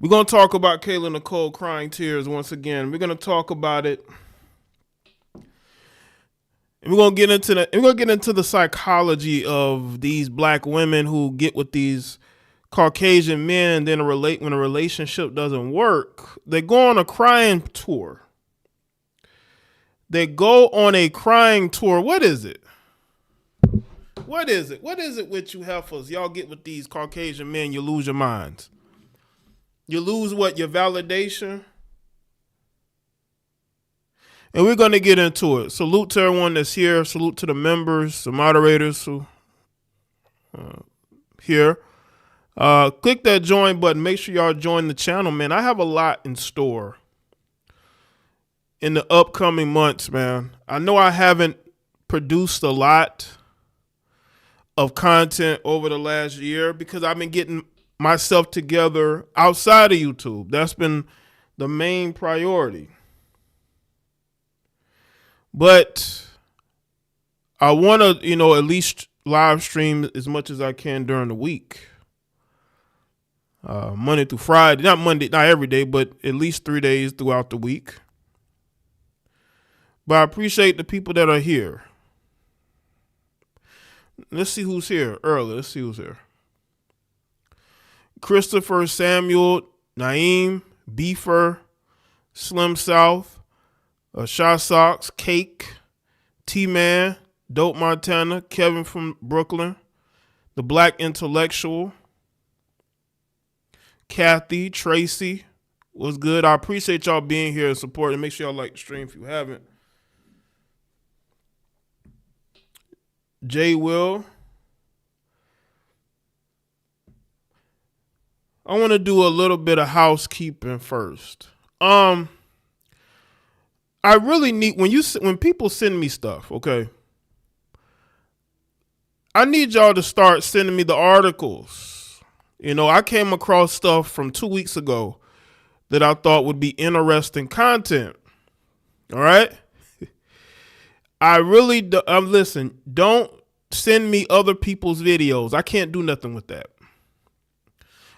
We're gonna talk about Kayla Nicole crying tears once again. We're gonna talk about it. And we're gonna get into the psychology of these black women who get with these Caucasian men. Then when a relationship doesn't work, they go on a crying tour. They go on a crying tour. What is it? What is it? What is it with you heifers? Y'all get with these Caucasian men, you lose your minds. You lose what? Your validation. And we're going to get into it. Salute to everyone that's here. Salute to the members, the moderators who here. Click that join button. Make sure y'all join the channel, man. I have a lot in store in the upcoming months, man. I know I haven't produced a lot of content over the last year because I've been getting myself together outside of YouTube. That's been the main priority. But I want to, at least live stream as much as I can during the week. Monday through Friday, not every day, but at least 3 days throughout the week. But I appreciate the people that are here. Let's see who's here early. Let's see who's here. Christopher, Samuel, Naeem, Beefer, Slim South, Shaw Socks, Cake, T-Man, Dope Montana, Kevin from Brooklyn, The Black Intellectual, Kathy, Tracy, what's good? I appreciate y'all being here and supporting. Make sure y'all like the stream if you haven't. Jay Will. I want to do a little bit of housekeeping first. I really need when people send me stuff, okay? I need y'all to start sending me the articles. I came across stuff from 2 weeks ago that I thought would be interesting content. All right? Listen, don't send me other people's videos. I can't do nothing with that.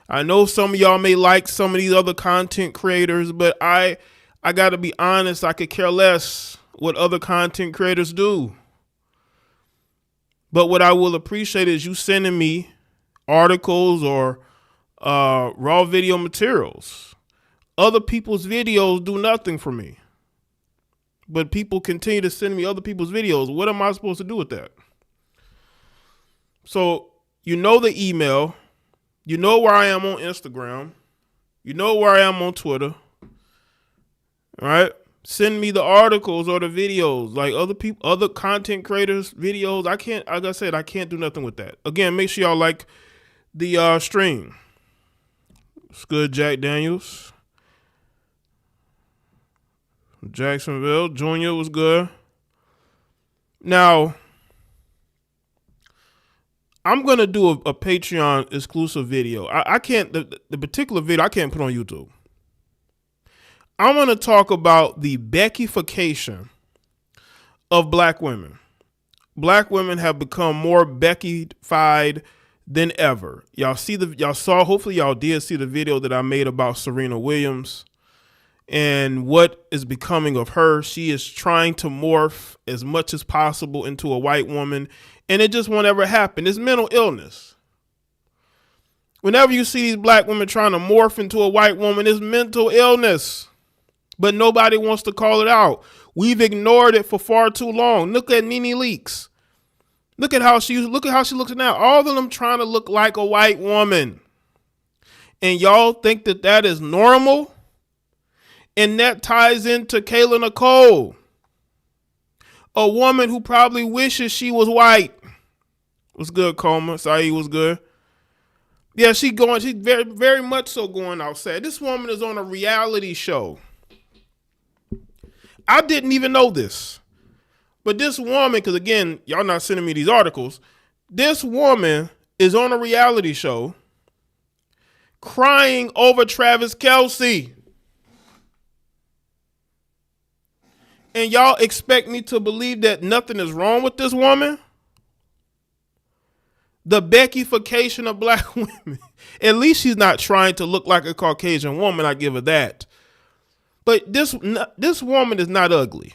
I know some of y'all may like some of these other content creators, but I got to be honest, I could care less what other content creators do. But what I will appreciate is you sending me articles or raw video materials. Other people's videos do nothing for me. But people continue to send me other people's videos. What am I supposed to do with that? So, the email. You know where I am on Instagram. You know where I am on Twitter. All right? Send me the articles or the videos. Like other content creators' videos. Like I said, I can't do nothing with that. Again, make sure y'all like the stream. It's good, Jack Daniels. Jacksonville. Junior was good. Now, I'm going to do a Patreon exclusive video. I can't, the particular video I can't put on YouTube. I'm going to talk about the Beckification of black women. Black women have become more Beckified than ever. Hopefully y'all did see the video that I made about Serena Williams and what is becoming of her. She is trying to morph as much as possible into a white woman, and it just won't ever happen. It's mental illness. Whenever you see these black women trying to morph into a white woman, it's mental illness. But nobody wants to call it out. We've ignored it for far too long. Look at Nene Leakes. Look at how she looks now. All of them trying to look like a white woman. And y'all think that is normal? And that ties into Kayla Nicole, a woman who probably wishes she was white. What's good, Coma? Saeed was good. Yeah, she's very, very much so going outside. This woman is on a reality show. I didn't even know this. But this woman, because again, y'all not sending me these articles. This woman is on a reality show crying over Travis Kelce. And y'all expect me to believe that nothing is wrong with this woman? The Beckyfication of black women. At least she's not trying to look like a Caucasian woman. I give her that. But this woman is not ugly.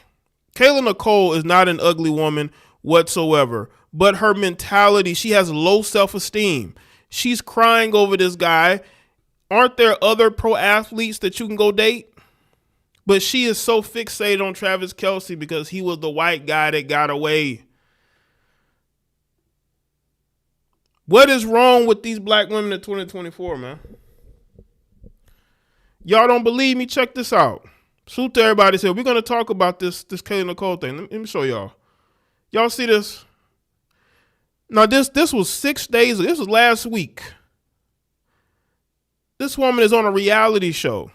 Kayla Nicole is not an ugly woman whatsoever. But her mentality, she has low self-esteem. She's crying over this guy. Aren't there other pro athletes that you can go date? But she is so fixated on Travis Kelce because he was the white guy that got away. What is wrong with these black women in 2024, man? Y'all don't believe me? Check this out. Salute to everybody. Said we're gonna talk about this Kayla Nicole thing. Let me show y'all. Y'all see this? Now this was 6 days. This was last week. This woman is on a reality show.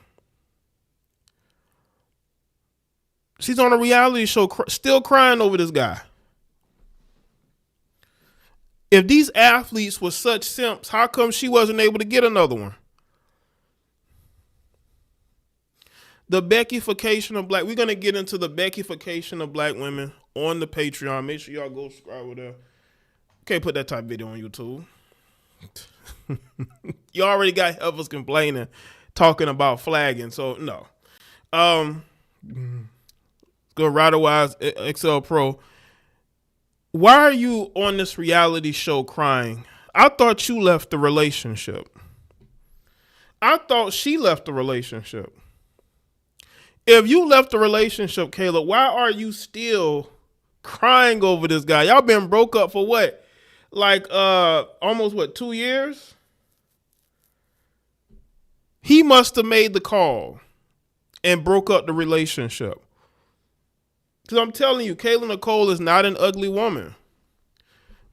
She's on a reality show, still crying over this guy. If these athletes were such simps, how come she wasn't able to get another one? The Beckyfication of black. We're going to get into the Beckyfication of black women on the Patreon. Make sure y'all go subscribe over there. Can't put that type of video on YouTube. You already got others complaining, talking about flagging. So, no. Go RiderWise XL Pro. Why are you on this reality show crying? I thought you left the relationship. I thought she left the relationship. If you left the relationship, Kayla, why are you still crying over this guy? Y'all been broke up for what? Like almost 2 years? He must have made the call and broke up the relationship. Because I'm telling you, Kayla Nicole is not an ugly woman,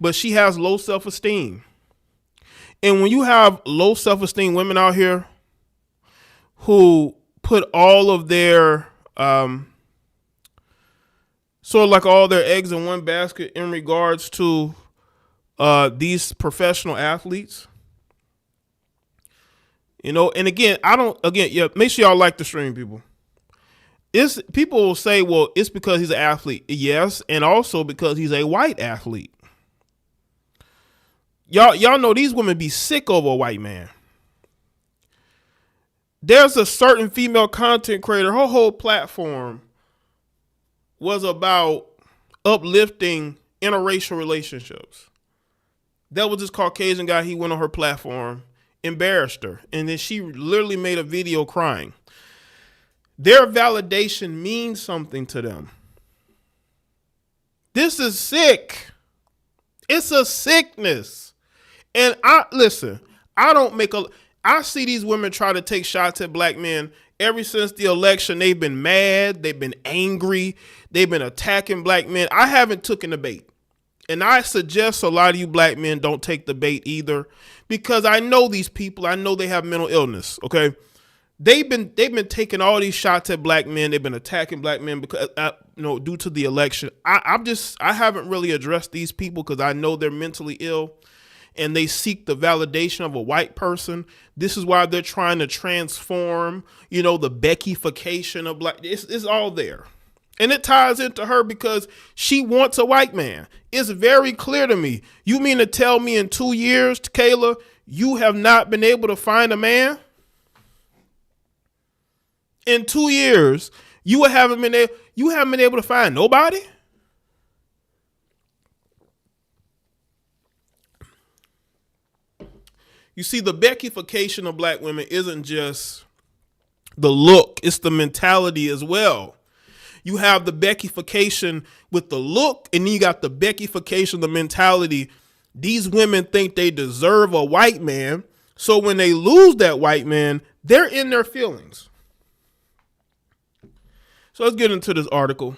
but she has low self-esteem. And when you have low self-esteem women out here who put all of their, sort of like all their eggs in one basket in regards to these professional athletes, you know, and again, make sure y'all like the stream, people. People will say, well, it's because he's an athlete. Yes, and also because he's a white athlete. Y'all know these women be sick over a white man. There's a certain female content creator, her whole platform was about uplifting interracial relationships. That was this Caucasian guy, he went on her platform, embarrassed her, and then she literally made a video crying. Their validation means something to them. This is sick. It's a sickness. And I see these women try to take shots at black men. Ever since the election, they've been mad. They've been angry. They've been attacking black men. I haven't taken the bait. And I suggest a lot of you black men don't take the bait either, because I know these people. I know they have mental illness. Okay. They've been taking all these shots at black men. They've been attacking black men because, due to the election. I haven't really addressed these people because I know they're mentally ill and they seek the validation of a white person. This is why they're trying to transform, the Beckyfication of black. It's all there. And it ties into her because she wants a white man. It's very clear to me. You mean to tell me in 2 years, Kayla, you have not been able to find a man? In 2 years, you haven't been able to find nobody? You see, the Beckyfication of black women isn't just the look, it's the mentality as well. You have the Beckyfication with the look, and then you got the Beckyfication, the mentality. These women think they deserve a white man, so when they lose that white man, they're in their feelings. So let's get into this article.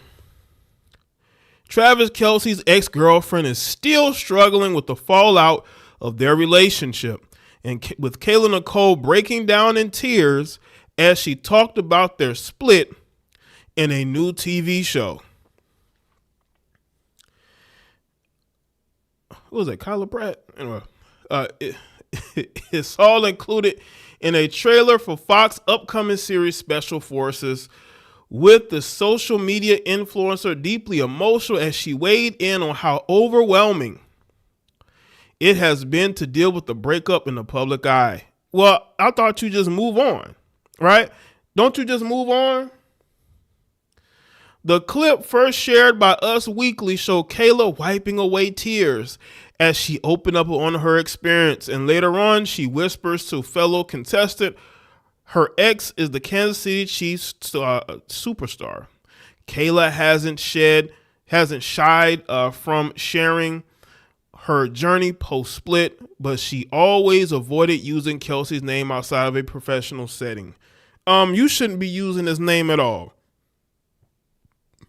Travis Kelce's ex-girlfriend is still struggling with the fallout of their relationship, and with Kayla Nicole breaking down in tears as she talked about their split in a new TV show. What was that, Kyla Pratt? Anyway, it's all included in a trailer for Fox upcoming series Special Forces, with the social media influencer deeply emotional as she weighed in on how overwhelming it has been to deal with the breakup in the public eye. Well, I thought you just move on, right? Don't you just move on? The clip first shared by Us Weekly showed Kayla wiping away tears as she opened up on her experience. And later on, she whispers to fellow contestant, her ex is the Kansas City Chiefs superstar. Kayla hasn't shied from sharing her journey post-split, but she always avoided using Kelce's name outside of a professional setting. You shouldn't be using his name at all.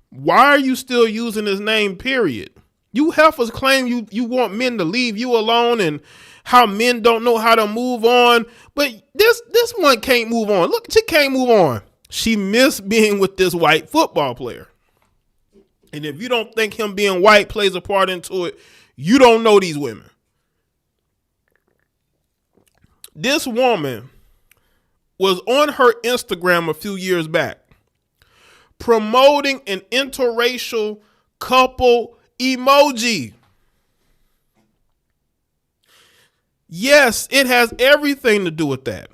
Why are you still using his name, period? You heifers claim you want men to leave you alone and how men don't know how to move on. But this one can't move on. Look, she can't move on. She missed being with this white football player. And if you don't think him being white plays a part into it, you don't know these women. This woman was on her Instagram a few years back promoting an interracial couple emoji. Yes, it has everything to do with that.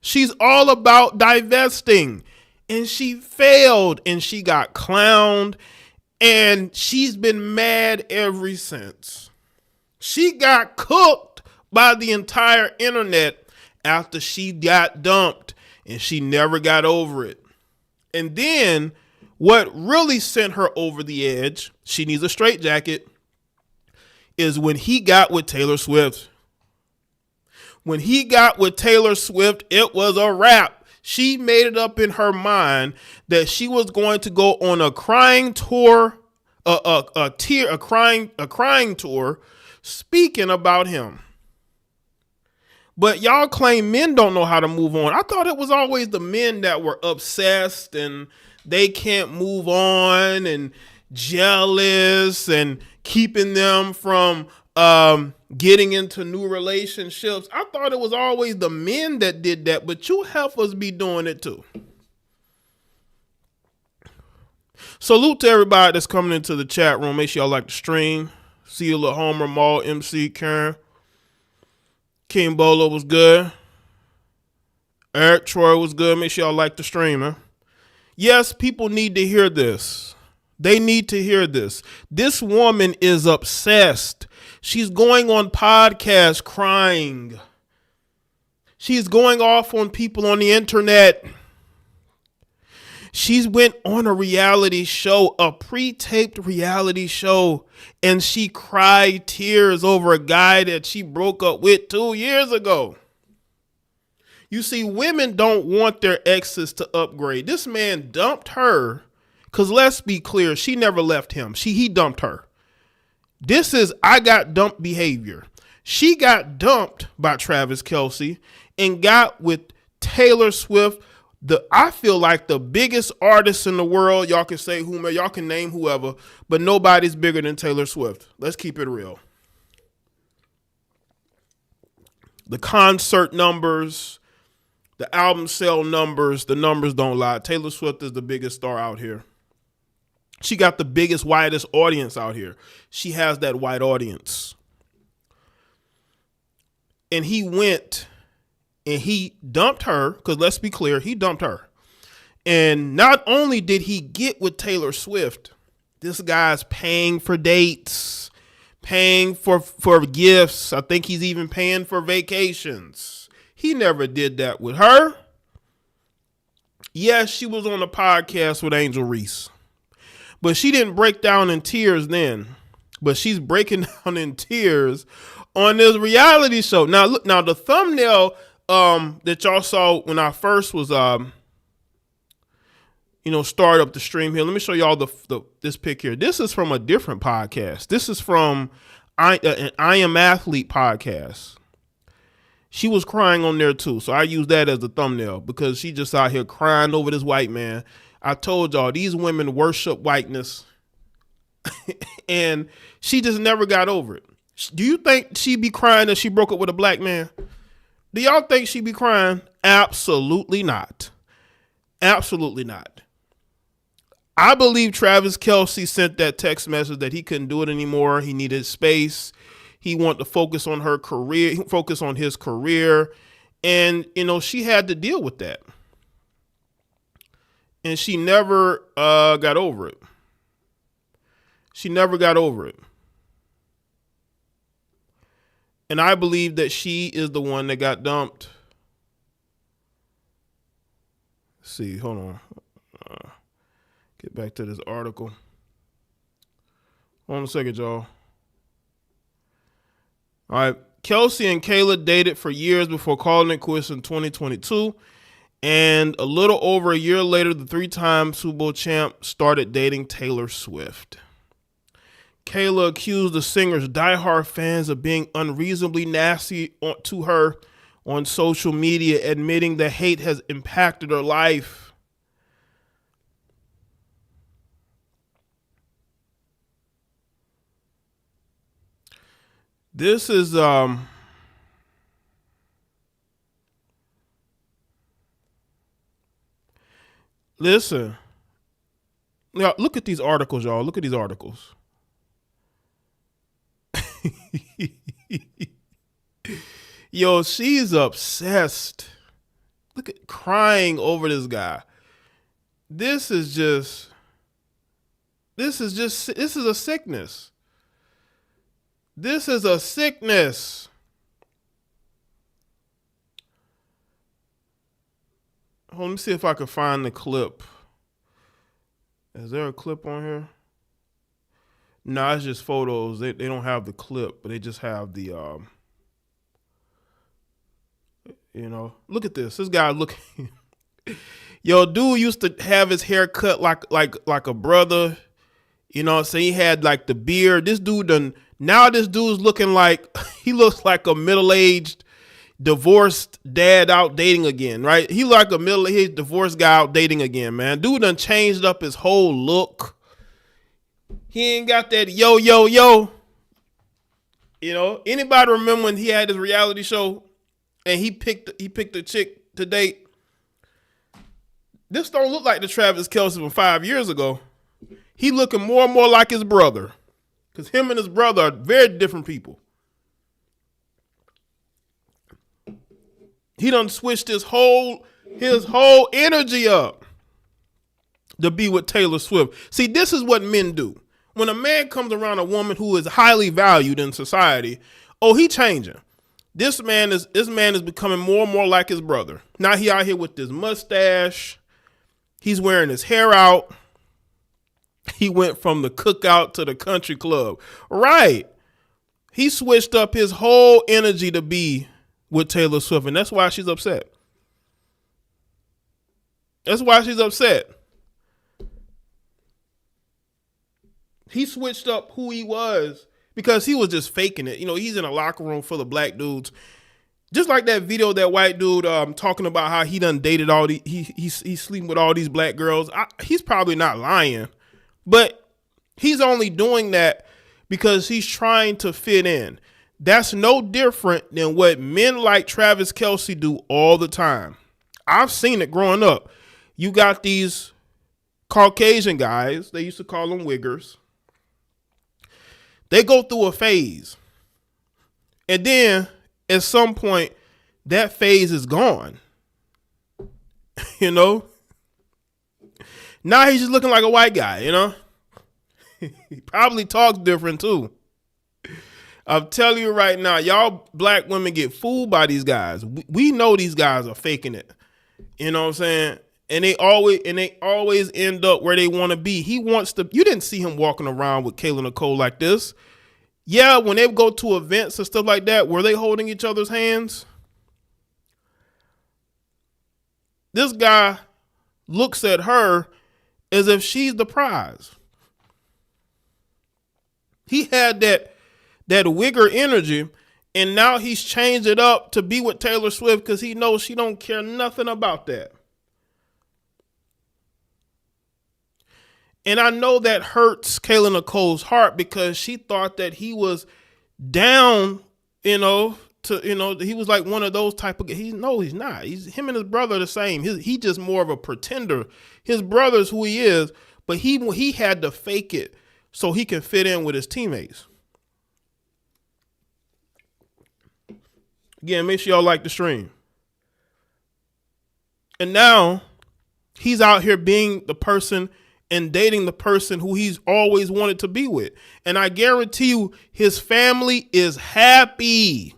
She's all about divesting, and she failed, and she got clowned, and she's been mad ever since. She got cooked by the entire internet after she got dumped, and she never got over it. And then what really sent her over the edge, she needs a straitjacket, is when he got with Taylor Swift. When he got with Taylor Swift, it was a wrap. She made it up in her mind that she was going to go on a crying tour, a crying tour, speaking about him. But y'all claim men don't know how to move on. I thought it was always the men that were obsessed and they can't move on and jealous and keeping them from getting into new relationships. I thought it was always the men that did that, but you heifers be doing it too. Salute to everybody that's coming into the chat room. Make sure y'all like the stream. See you, little Homer, Maul, MC, Karen. King Bolo was good. Eric Troy was good. Make sure y'all like the stream, man. Yes, people need to hear this. They need to hear this. This woman is obsessed. She's going on podcasts crying. She's going off on people on the internet. She went on a reality show, a pre-taped reality show, and she cried tears over a guy that she broke up with 2 years ago. You see, women don't want their exes to upgrade. This man dumped her because let's be clear, she never left him. He dumped her. This is I got dumped behavior. She got dumped by Travis Kelce and got with Taylor Swift, I feel like the biggest artist in the world. Y'all can say whomever, y'all can name whoever, but nobody's bigger than Taylor Swift. Let's keep it real. The concert numbers, the album sale numbers, the numbers don't lie. Taylor Swift is the biggest star out here. She got the biggest, widest audience out here. She has that white audience. And he went and he dumped her, because let's be clear, he dumped her. And not only did he get with Taylor Swift, this guy's paying for dates, paying for gifts. I think he's even paying for vacations. He never did that with her. Yes, she was on a podcast with Angel Reese, but she didn't break down in tears then. But she's breaking down in tears on this reality show. Now, look, the thumbnail that y'all saw when I first was, start up the stream here. Let me show y'all this pic here. This is from a different podcast. This is from an I Am Athlete podcast. She was crying on there too. So I use that as the thumbnail because she just out here crying over this white man. I told y'all, these women worship whiteness and she just never got over it. Do you think she'd be crying that she broke up with a black man? Do y'all think she'd be crying? Absolutely not. Absolutely not. I believe Travis Kelce sent that text message that he couldn't do it anymore. He needed space. He wanted to focus on her career, focus on his career. And, she had to deal with that. And she never got over it. She never got over it. And I believe that she is the one that got dumped. Let's see, hold on. Get back to this article. Hold on a second, y'all. All right. Kelce and Kayla dated for years before calling it quits in 2022. And a little over a year later, the three-time Super Bowl champ started dating Taylor Swift. Kayla accused the singer's diehard fans of being unreasonably nasty to her on social media, admitting that hate has impacted her life. This is listen. Now look at these articles, y'all. Look at these articles. Yo, she's obsessed. Look at crying over this guy. This is a sickness. This is a sickness. Hold on, let me see if I can find the clip. Is there a clip on here? No, it's just photos. They don't have the clip, but they just have the look at this. This guy looking. Yo, dude used to have his hair cut like a brother. So he had like the beard. This dude's looking like he looks like a middle-aged divorced dad out dating again, right? He like a middle-aged divorced guy out dating again, man. Dude done changed up his whole look. He ain't got that yo. Anybody remember when he had his reality show and he picked a chick to date? This don't look like the Travis Kelce from 5 years ago. He looking more and more like his brother. Because him and his brother are very different people. He done switched his whole energy up to be with Taylor Swift. See, this is what men do. When a man comes around a woman who is highly valued in society, he changing. This man is becoming more and more like his brother. Now he out here with this mustache. He's wearing his hair out. He went from the cookout to the country club. Right. He switched up his whole energy to be with Taylor Swift, and that's why she's upset. That's why she's upset. He switched up who he was because he was just faking it. He's in a locker room full of black dudes. Just like that video, that white dude talking about how he done dated all these, he's sleeping with all these black girls. He's probably not lying, but he's only doing that because he's trying to fit in. That's no different than what men like Travis Kelce do all the time. I've seen it growing up. You got these Caucasian guys, they used to call them wiggers. They go through a phase. And then at some point, that phase is gone. Now he's just looking like a white guy, He probably talks different too. I'm telling you right now, y'all black women get fooled by these guys. We know these guys are faking it. You know what I'm saying? And they always end up where they want to be. You didn't see him walking around with Kayla Nicole like this. Yeah, when they go to events and stuff like that, were they holding each other's hands? This guy looks at her as if she's the prize. He had that wigger energy, and now he's changed it up to be with Taylor Swift because he knows she don't care nothing about that. And I know that hurts Kayla Nicole's heart because she thought that he was down, he was like one of those type of guys. He's not. Him and his brother are the same. He just more of a pretender. His brother's who he is, but he had to fake it so he can fit in with his teammates. Again, make sure y'all like the stream. And now he's out here being the person and dating the person who he's always wanted to be with. And I guarantee you his family is happy.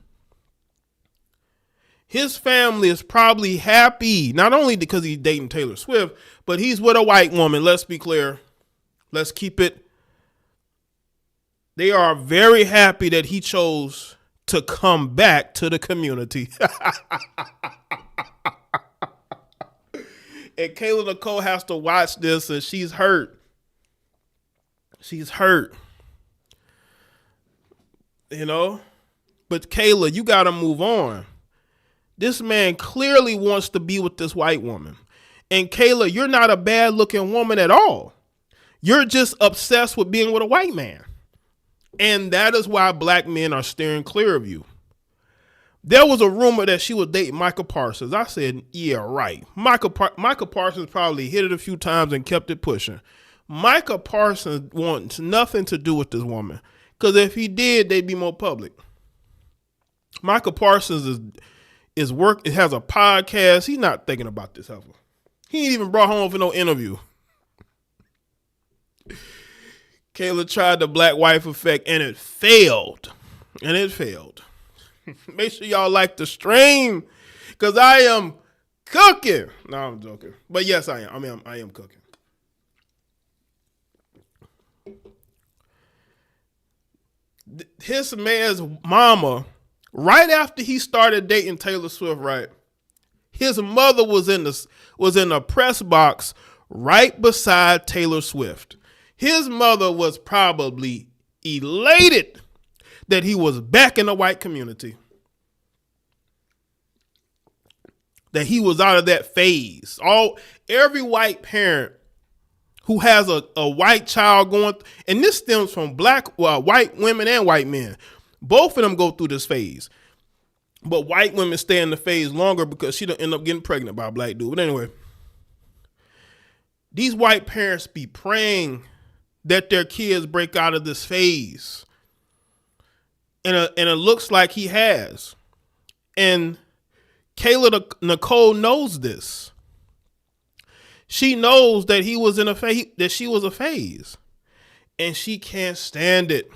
His family is probably happy, not only because he's dating Taylor Swift, but he's with a white woman. Let's be clear. Let's keep it. They are very happy that he chose to come back to the community. And Kayla Nicole has to watch this, and she's hurt. She's hurt. You know? But Kayla, you got to move on. This man clearly wants to be with this white woman. And Kayla, you're not a bad looking woman at all. You're just obsessed with being with a white man. And that is why black men are steering clear of you. There was a rumor that she would date Michael Parsons. I said, yeah, right. Michael Parsons probably hit it a few times and kept it pushing. Michael Parsons wants nothing to do with this woman. Because if he did, they'd be more public. Michael Parsons is work. It has a podcast. He's not thinking about this ever. He ain't even brought home for no interview. Kayla tried the black wife effect and it failed. And it failed. Make sure y'all like the stream because I am cooking. No, I'm joking. But yes, I am. I am cooking. His man's mama, right after he started dating Taylor Swift, right? His mother was in a press box right beside Taylor Swift. His mother was probably elated that he was back in the white community. That he was out of that phase. Every white parent who has a white child going, and this stems from white women and white men. Both of them go through this phase. But white women stay in the phase longer because she don't end up getting pregnant by a black dude. But anyway, these white parents be praying that their kids break out of this phase. And it looks like he has. And Kayla Nicole knows this. She knows that he was in a phase, that she was a phase. And she can't stand it.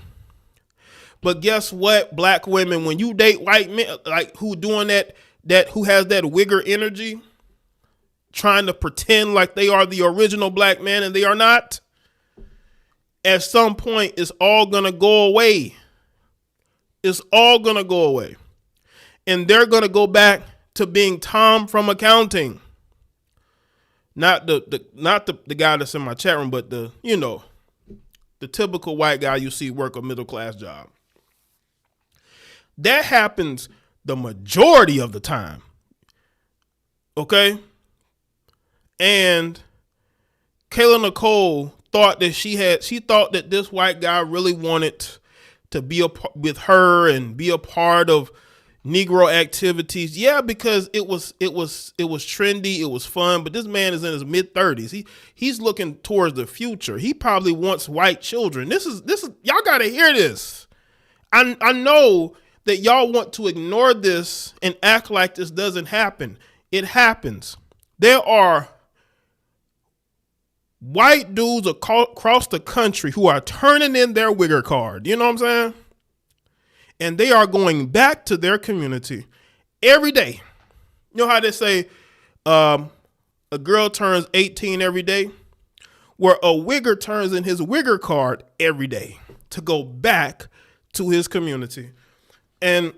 But guess what, black women, when you date white men, like who doing that who has that wigger energy, trying to pretend like they are the original black man and they are not, at some point it's all gonna go away. It's all gonna go away. And they're gonna go back to being Tom from accounting. Not the guy that's in my chat room, but the typical white guy you see work a middle class job. That happens the majority of the time. Okay? And Kayla Nicole thought that this white guy really wanted to be with her and be a part of Negro activities. Yeah, because it was trendy, it was fun, but this man is in his mid-30s. He's looking towards the future. He probably wants white children. This is y'all got to hear this. I know that y'all want to ignore this and act like this doesn't happen. It happens. There are white dudes across the country who are turning in their wigger card. You know what I'm saying? And they are going back to their community every day. You know how they say a girl turns 18 every day? Where a wigger turns in his wigger card every day to go back to his community. And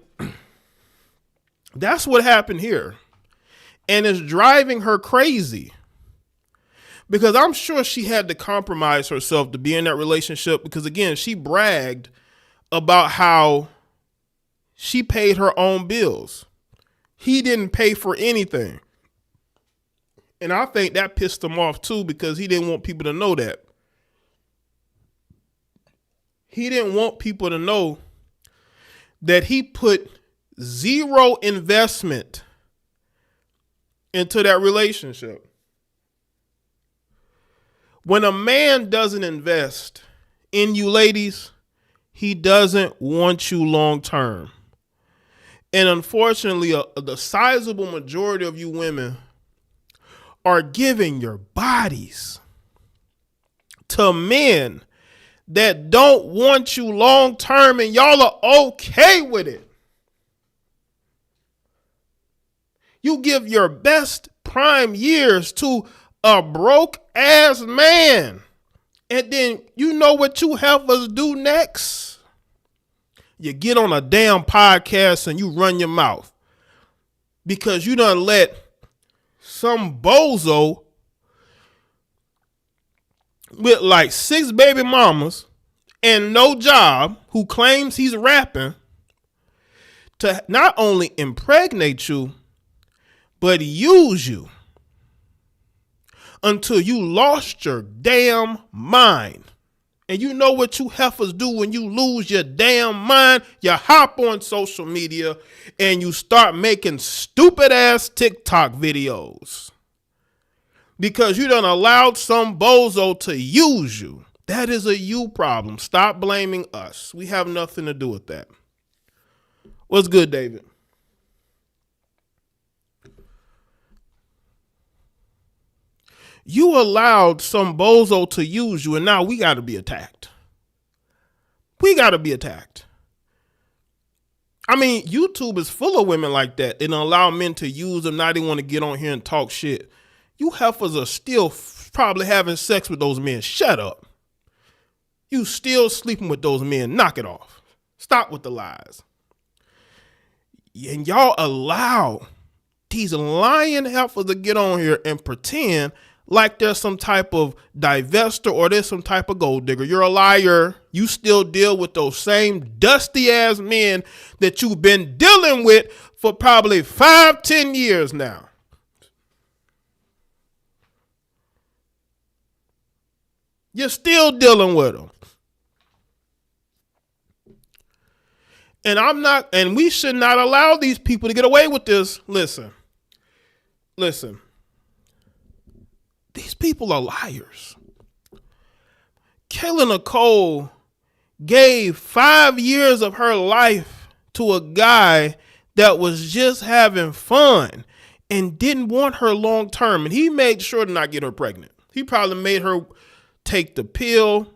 that's what happened here. And it's driving her crazy. Because I'm sure she had to compromise herself to be in that relationship. Because again, she bragged about how she paid her own bills. He didn't pay for anything. And I think that pissed him off too, because he didn't want people to know that. He didn't want people to know that he put zero investment into that relationship. When a man doesn't invest in you ladies, he doesn't want you long term. And unfortunately, the sizable majority of you women are giving your bodies to men that don't want you long term, and y'all are okay with it. You give your best prime years to a broke ass man. And then you know what you heifers do next? You get on a damn podcast and you run your mouth because you done let some bozo with like 6 baby mamas and no job who claims he's rapping to not only impregnate you, but use you until you lost your damn mind. And you know what you heifers do when you lose your damn mind? You hop on social media and you start making stupid ass TikTok videos because you done allowed some bozo to use you. That is a you problem. Stop blaming us. We have nothing to do with that. What's good, David? You allowed some bozo to use you, and now we got to be attacked. We got to be attacked. I mean, YouTube is full of women like that. They don't allow men to use them. Now they want to get on here and talk shit. You heifers are still probably having sex with those men. Shut up. You still sleeping with those men. Knock it off. Stop with the lies. And y'all allow these lying heifers to get on here and pretend like there's some type of divester or there's some type of gold digger. You're a liar. You still deal with those same dusty ass men that you've been dealing with for probably 5-10 years now. You're still dealing with them. And we should not allow these people to get away with this. Listen. These people are liars. Kayla Nicole gave 5 years of her life to a guy that was just having fun and didn't want her long term. And he made sure to not get her pregnant. He probably made her take the pill.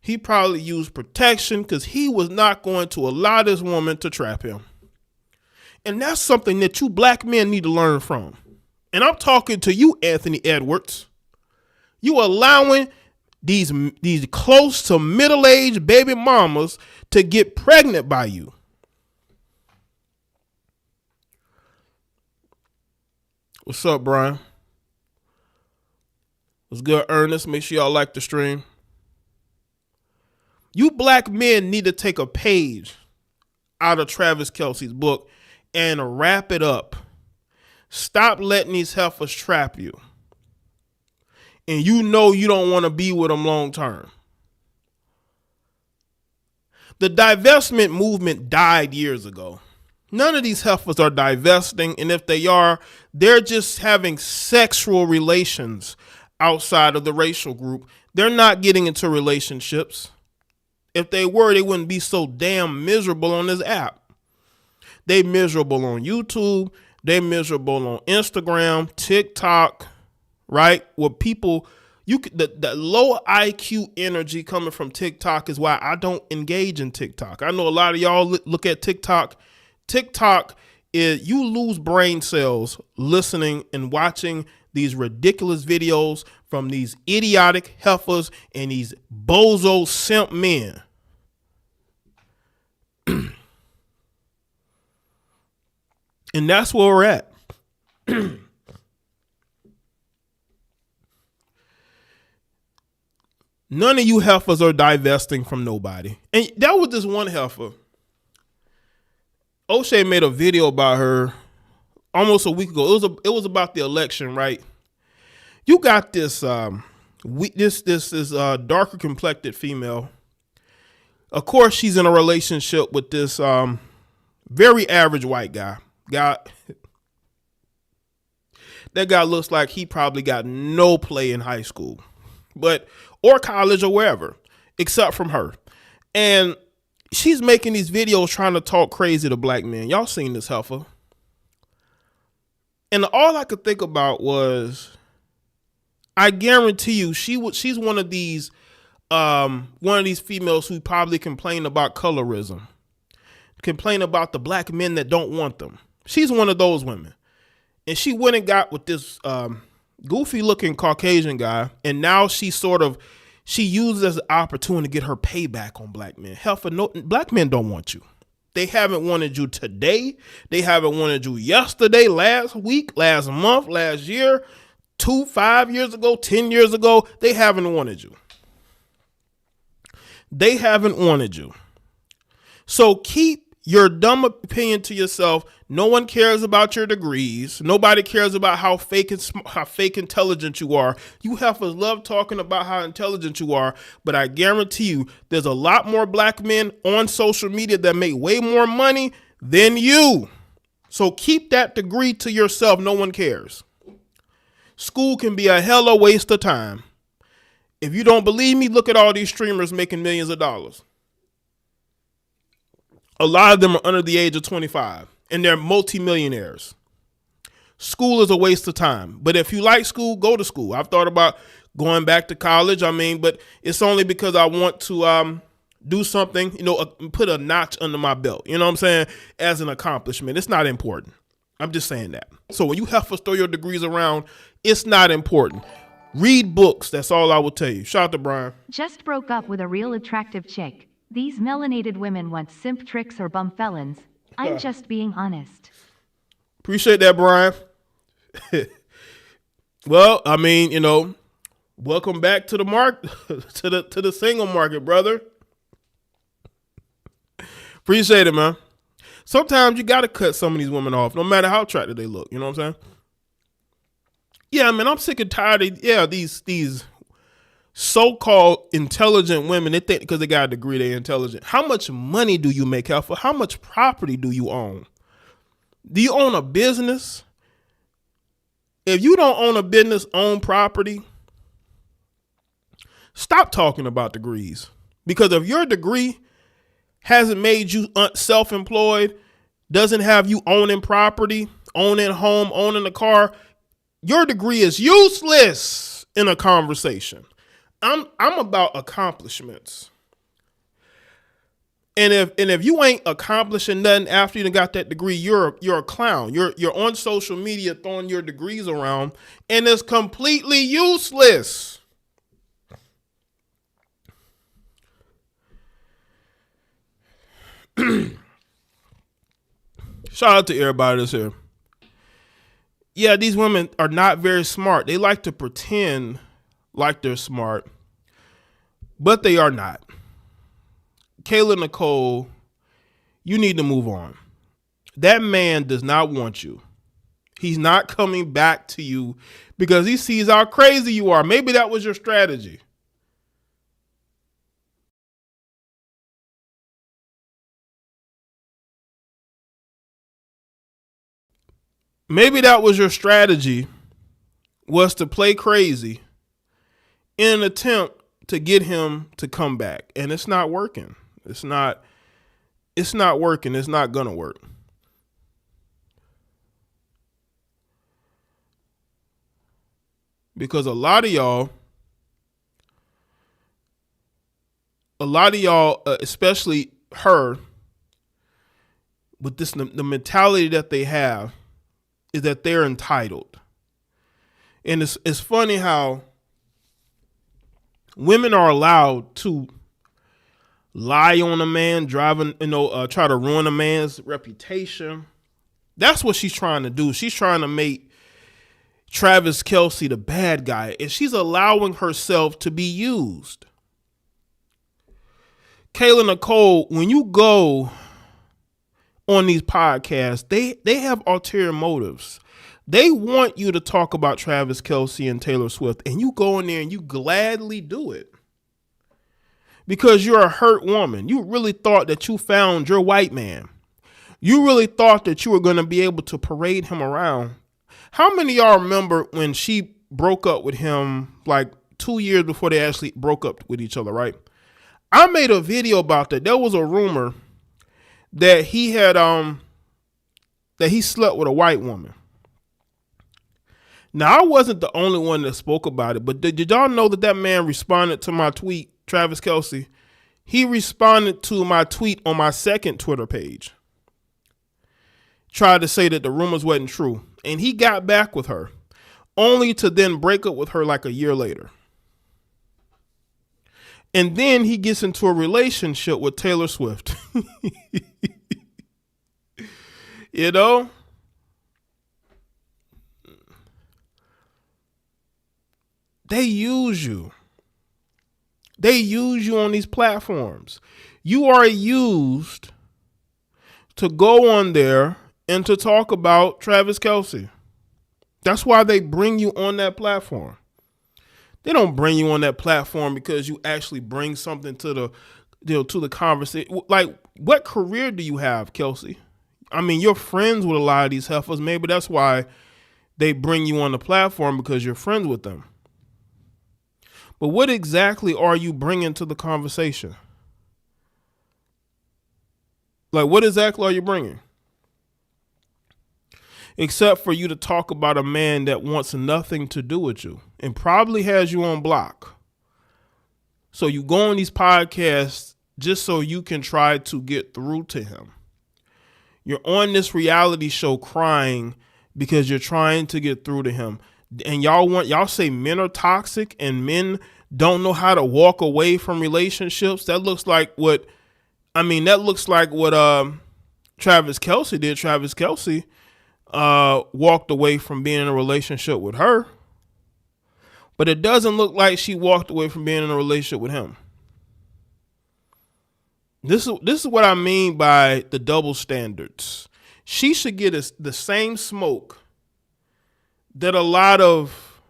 He probably used protection because he was not going to allow this woman to trap him. And that's something that you black men need to learn from. And I'm talking to you, Anthony Edwards. You allowing these close to middle-aged baby mamas to get pregnant by you. What's up, Brian? What's good, Ernest? Make sure y'all like the stream. You black men need to take a page out of Travis Kelce's book and wrap it up. Stop letting these heifers trap you. And you know you don't want to be with them long term. The divestment movement died years ago. None of these heifers are divesting, and if they are, they're just having sexual relations outside of the racial group. They're not getting into relationships. If they were, they wouldn't be so damn miserable on this app. They miserable on YouTube. They miserable on Instagram, TikTok, right? Where people, the low IQ energy coming from TikTok is why I don't engage in TikTok. I know a lot of y'all look at TikTok. TikTok is, you lose brain cells listening and watching these ridiculous videos from these idiotic heifers and these bozo simp men. And that's where we're at. None of you heifers are divesting from nobody. And that was this one heifer. O'Shea made a video about her almost a week ago. It was about the election, right? You got this darker complected female. Of course, she's in a relationship with this very average white guy. That guy looks like he probably got no play in high school, or college or wherever, except from her. And She's making these videos trying to talk crazy to black men. Y'all seen this heifer. And all I could think about was, I guarantee you, she's one of these females who probably complain about colorism, complain about the black men that don't want them. She's one of those women. And she went and got with this goofy looking Caucasian guy. And now she uses as an opportunity to get her payback on black men. Hell, black men don't want you. They haven't wanted you today. They haven't wanted you yesterday, last week, last month, last year, 5 years ago, 10 years ago. They haven't wanted you. They haven't wanted you. So keep your dumb opinion to yourself. No one cares about your degrees. Nobody cares about how fake intelligent you are. You heifers love talking about how intelligent you are, but I guarantee you there's a lot more black men on social media that make way more money than you. So keep that degree to yourself. No one cares. School can be a hella waste of time. If you don't believe me, look at all these streamers making millions of dollars. A lot of them are under the age of 25 and they're multimillionaires. School is a waste of time. But if you like school, go to school. I've thought about going back to college. But it's only because I want to do something, put a notch under my belt. You know what I'm saying? As an accomplishment. It's not important. I'm just saying that. So when you heifers throw your degrees around, it's not important. Read books. That's all I will tell you. Shout out to Brian. Just broke up with a real attractive chick. These melanated women want simp tricks or bum felons. I'm just being honest. Appreciate that, Brian. Well, welcome back to the market, to the single market, brother. Appreciate it, man. Sometimes you got to cut some of these women off, no matter how attractive they look. You know what I'm saying? Yeah, man, I'm sick and tired of these so-called intelligent women. They think because they got a degree, they're intelligent. How much money do you make, Alpha? How much property do you own? Do you own a business? If you don't own a business, own property, stop talking about degrees. Because if your degree hasn't made you self-employed, doesn't have you owning property, owning home, owning a car, your degree is useless in a conversation. I'm about accomplishments. And if you ain't accomplishing nothing after you done got that degree, you're a clown. You're on social media throwing your degrees around, and it's completely useless. Shout out to everybody that's here. Yeah, these women are not very smart. They like to pretend like they're smart, but they are not. Kayla Nicole, you need to move on. That man does not want you. He's not coming back to you because he sees how crazy you are. Maybe that was your strategy. Maybe that was your strategy, was to play crazy in an attempt to get him to come back. And it's not working. It's not working. It's not going to work. Because a lot of y'all, especially her, with the mentality that they have is that they're entitled. And it's funny how women are allowed to lie on a man, try to ruin a man's reputation. That's what she's trying to do. She's trying to make Travis Kelce the bad guy, and she's allowing herself to be used. Kayla Nicole, when you go on these podcasts, they have ulterior motives. They want you to talk about Travis Kelce and Taylor Swift, and you go in there and you gladly do it because you're a hurt woman. You really thought that you found your white man. You really thought that you were going to be able to parade him around. How many of y'all remember when she broke up with him like 2 years before they actually broke up with each other, right? I made a video about that. There was a rumor that he had that he slept with a white woman. Now, I wasn't the only one that spoke about it, but did y'all know that that man responded to my tweet, Travis Kelce? He responded to my tweet on my second Twitter page. Tried to say that the rumors wasn't true. And he got back with her, only to then break up with her like a year later. And then he gets into a relationship with Taylor Swift. You know? They use you. They use you on these platforms. You are used to go on there and to talk about Travis Kelce. That's why they bring you on that platform. They don't bring you on that platform because you actually bring something to the conversation. Like, what career do you have, Kelce? I mean, you're friends with a lot of these heifers. Maybe that's why they bring you on the platform, because you're friends with them. But what exactly are you bringing to the conversation? Like, what exactly are you bringing? Except for you to talk about a man that wants nothing to do with you and probably has you on block. So you go on these podcasts just so you can try to get through to him. You're on this reality show crying because you're trying to get through to him. And y'all say men are toxic and men don't know how to walk away from relationships. That looks like what Travis Kelce did. Travis Kelce walked away from being in a relationship with her. But it doesn't look like she walked away from being in a relationship with him. This is what I mean by the double standards. She should get the same smoke that a lot of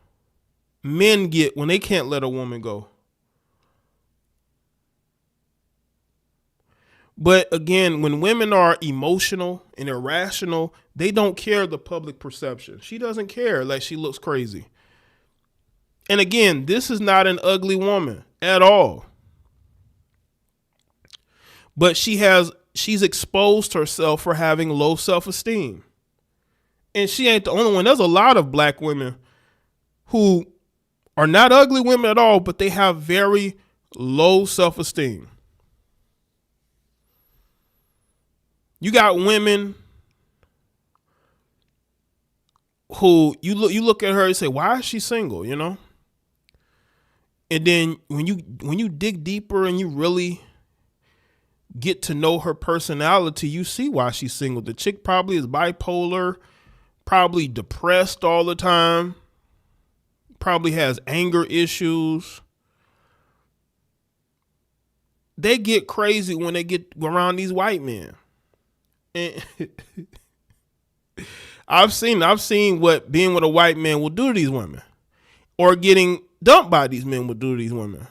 men get when they can't let a woman go. But again, when women are emotional and irrational, they don't care the public perception. She doesn't care, like she looks crazy. And again, this is not an ugly woman at all. But she's exposed herself for having low self-esteem. And she ain't the only one. There's a lot of black women who are not ugly women at all, but they have very low self-esteem. You got women who you look at her and say, why is she single, you know? And then when you dig deeper and you really get to know her personality, you see why she's single. The chick probably is bipolar, probably depressed all the time, probably has anger issues. They get crazy when they get around these white men. And I've seen what being with a white man will do to these women, or getting dumped by these men will do to these women.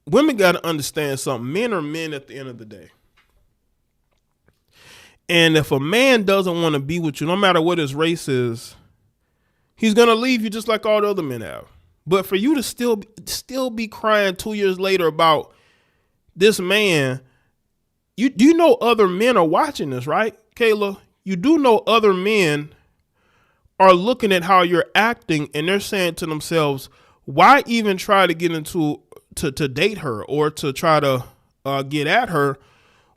Women got to understand something. Men are men at the end of the day. And if a man doesn't want to be with you, no matter what his race is, he's going to leave you just like all the other men have. But for you to still be crying 2 years later about this man, you know other men are watching this, right, Kayla? You do know other men are looking at how you're acting, and they're saying to themselves, why even try to get into to date her or to try to get at her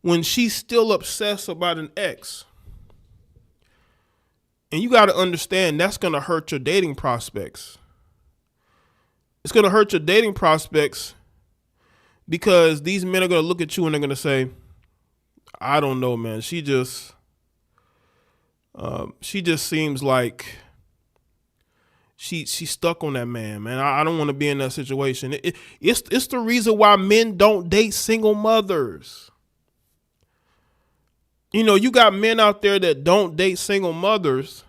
when she's still obsessed about an ex? And you got to understand that's going to hurt your dating prospects. It's going to hurt your dating prospects because these men are going to look at you and they're going to say, I don't know, man. She just seems like she's stuck on that man. I don't want to be in that situation. It's the reason why men don't date single mothers. You know, you got men out there that don't date single mothers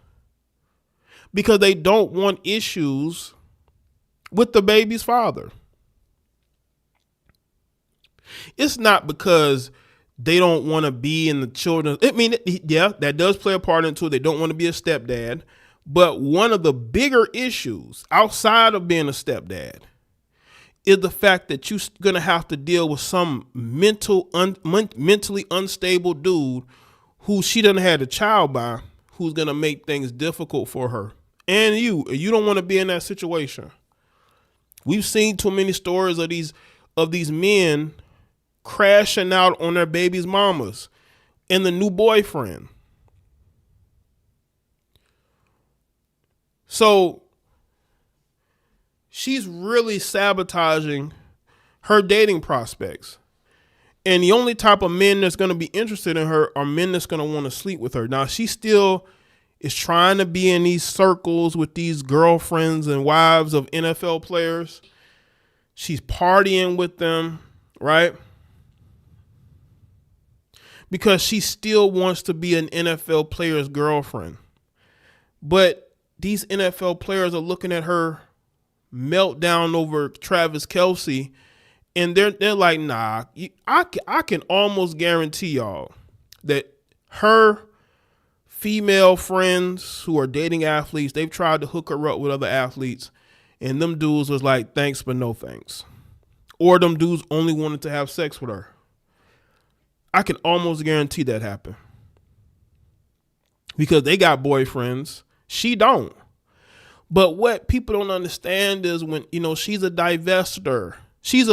because they don't want issues with the baby's father. It's not because they don't want to be in the children. I mean, yeah, that does play a part into it. They don't want to be a stepdad. But one of the bigger issues outside of being a stepdad is the fact that you're going to have to deal with some mentally unstable dude who she done had a child by, who's going to make things difficult for her. And you don't want to be in that situation. We've seen too many stories of these men crashing out on their baby's mamas and the new boyfriend. So she's really sabotaging her dating prospects. And the only type of men that's going to be interested in her are men that's going to want to sleep with her. Now, she still is trying to be in these circles with these girlfriends and wives of NFL players. She's partying with them, right? Because she still wants to be an NFL player's girlfriend. But these NFL players are looking at her meltdown over Travis Kelce, and they're like, nah, I can almost guarantee y'all that her female friends who are dating athletes, they've tried to hook her up with other athletes, and them dudes was like, thanks, but no thanks. Or them dudes only wanted to have sex with her. I can almost guarantee that happened. Because they got boyfriends. She don't. But what people don't understand is when, she's a divester. She's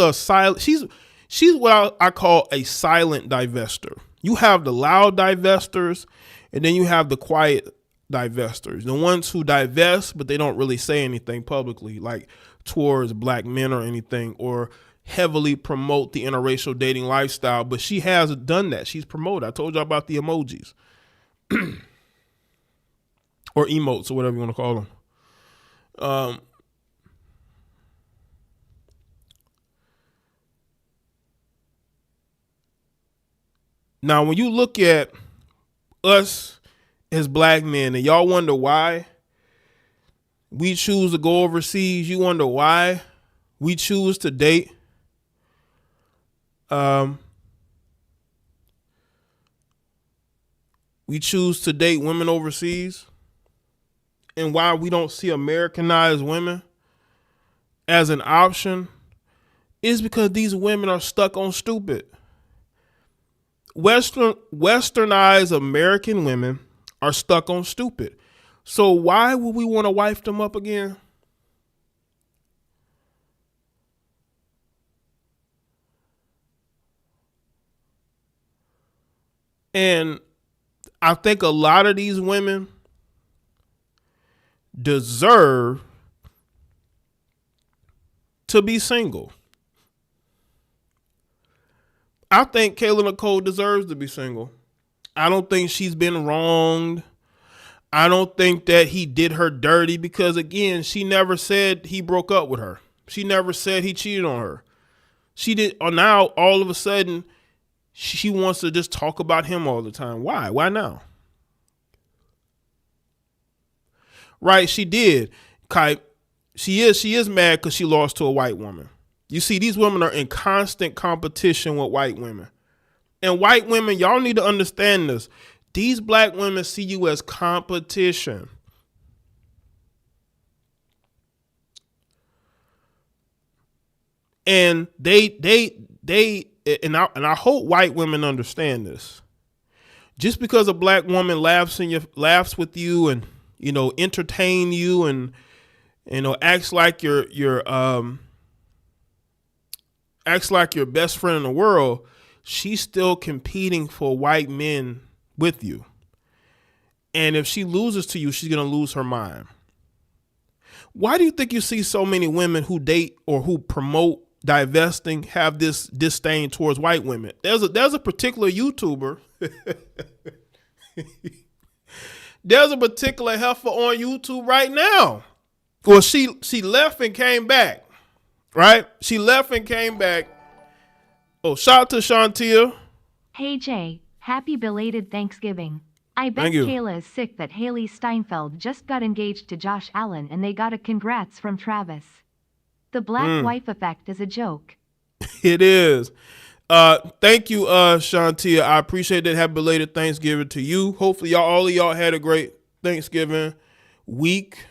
what I call a silent divester. You have the loud divestors, and then you have the quiet divestors. The ones who divest, but they don't really say anything publicly, like towards black men or anything, or heavily promote the interracial dating lifestyle. But she has done that. She's promoted. I told you about the emojis. Or emotes, or whatever you want to call them. Now, when you look at us as black men and y'all wonder why we choose to go overseas, you wonder why we choose to date women overseas, and why we don't see Americanized women as an option, is because these women are stuck on stupid. Westernized American women are stuck on stupid. So why would we want to wife them up again? And I think a lot of these women deserve to be single. I think Kayla Nicole deserves to be single. I don't think she's been wronged. I don't think that he did her dirty, because, again, she never said he broke up with her. She never said he cheated on her. She did. Now, all of a sudden, she wants to just talk about him all the time. Why? Why now? Right, she did. She is mad because she lost to a white woman. You see, these women are in constant competition with white women. And white women, y'all need to understand this. These black women see you as competition. And I hope white women understand this. Just because a black woman laughs with you and entertain you and acts like your best friend in the world, she's still competing for white men with you. And if she loses to you, she's going to lose her mind. Why do you think you see so many women who date or who promote divesting have this disdain towards white women? There's a particular YouTuber. There's a particular heifer on YouTube right now. Well, she left and came back. Right? She left and came back. Oh, shout out to Shantia. Hey, Jay. Happy belated Thanksgiving. I bet Thank you. Kayla is sick that Haley Steinfeld just got engaged to Josh Allen and they got a congrats from Travis. The black wife effect is a joke. It is. Thank you, Shantia. I appreciate that. Happy belated Thanksgiving to you. Hopefully, all of y'all had a great Thanksgiving week,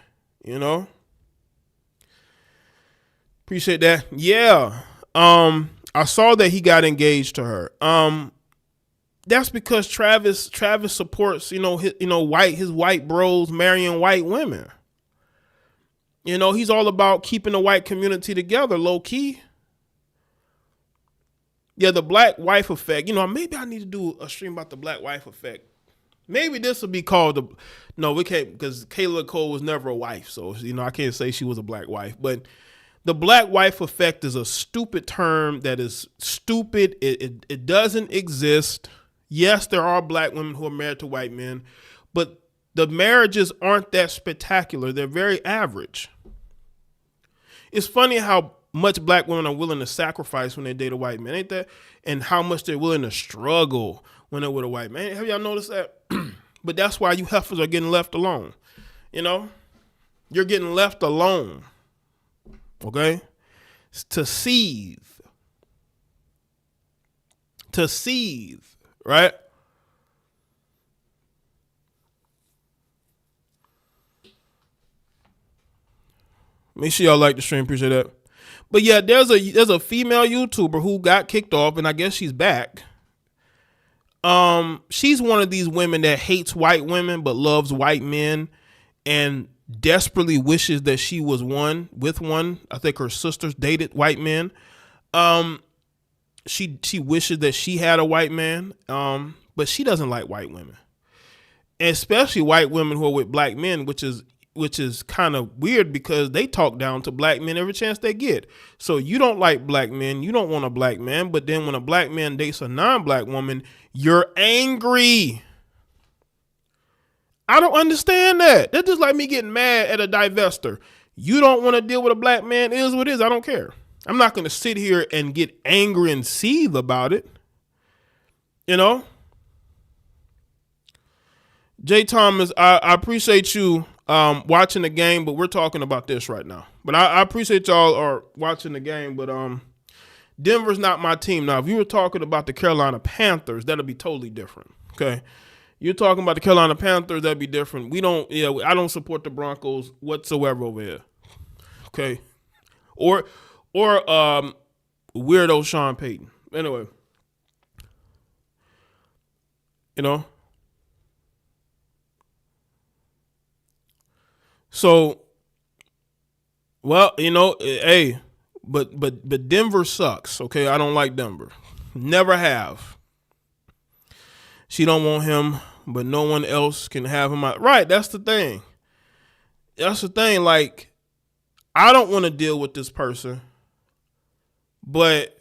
Appreciate that. Yeah. I saw that he got engaged to her. That's because Travis supports, his white bros marrying white women. He's all about keeping the white community together, low key. Yeah, the black wife effect. Maybe I need to do a stream about the black wife effect. Maybe this will be called no, we can't, because Kayla Nicole was never a wife. So, I can't say she was a black wife. But the black wife effect is a stupid term that is stupid. It doesn't exist. Yes, there are black women who are married to white men, but the marriages aren't that spectacular. They're very average. It's funny how much black women are willing to sacrifice when they date a white man, ain't that? And how much they're willing to struggle when they're with a white man. Have y'all noticed that? But that's why you heifers are getting left alone. You're getting left alone. Okay? To seethe. Right? Make sure y'all like the stream. Appreciate that. But yeah, there's a female YouTuber who got kicked off, and I guess she's back. She's one of these women that hates white women but loves white men, and desperately wishes that she was with one. I think her sisters dated white men. She wishes that she had a white man. But she doesn't like white women, and especially white women who are with black men, which is kind of weird because they talk down to black men every chance they get. So you don't like black men, you don't want a black man, but then when a black man dates a non-black woman, you're angry. I don't understand that. That's just like me getting mad at a divester. You don't want to deal with a black man, it is what it is. I don't care. I'm not going to sit here and get angry and seethe about it. Jay Thomas, I appreciate you watching the game, but we're talking about this right now. But I appreciate y'all are watching the game, but Denver's not my team. Now, if you were talking about the Carolina Panthers, that'll be totally different. Okay. You're talking about the Carolina Panthers, that'd be different. I don't support the Broncos whatsoever over here. Okay. Or weirdo Sean Payton. Anyway. So, well, hey, but Denver sucks. Okay, I don't like Denver. Never have. She don't want him, but no one else can have him. Right, that's the thing. Like, I don't want to deal with this person, but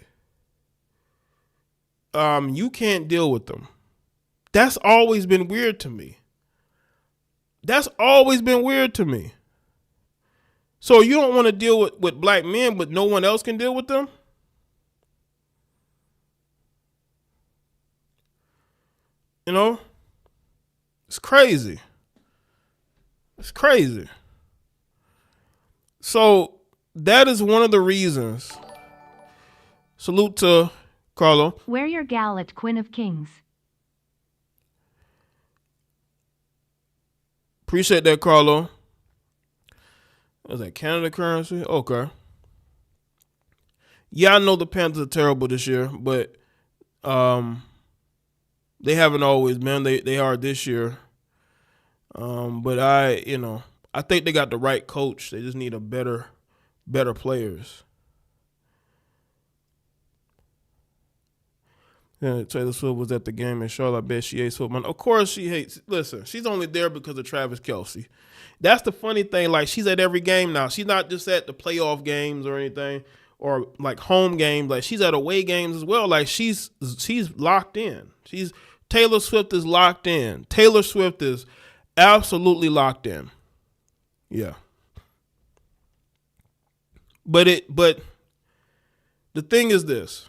you can't deal with them. That's always been weird to me. So you don't want to deal with black men, but no one else can deal with them? It's crazy. So that is one of the reasons. Salute to Carlo. Wear your gal at Queen of Kings. Appreciate that, Carlo. Was that Canada currency? Okay. Yeah, I know the Panthers are terrible this year, but they haven't always been. They are this year. But I think they got the right coach. They just need a better players. Yeah, Taylor Swift was at the game in Charlotte. I bet she hates football. Of course she hates. Listen, she's only there because of Travis Kelce. That's the funny thing. Like, she's at every game now. She's not just at the playoff games or anything, or like home games. Like, she's at away games as well. Like, she's locked in. Taylor Swift is locked in. Taylor Swift is absolutely locked in. Yeah. But the thing is this.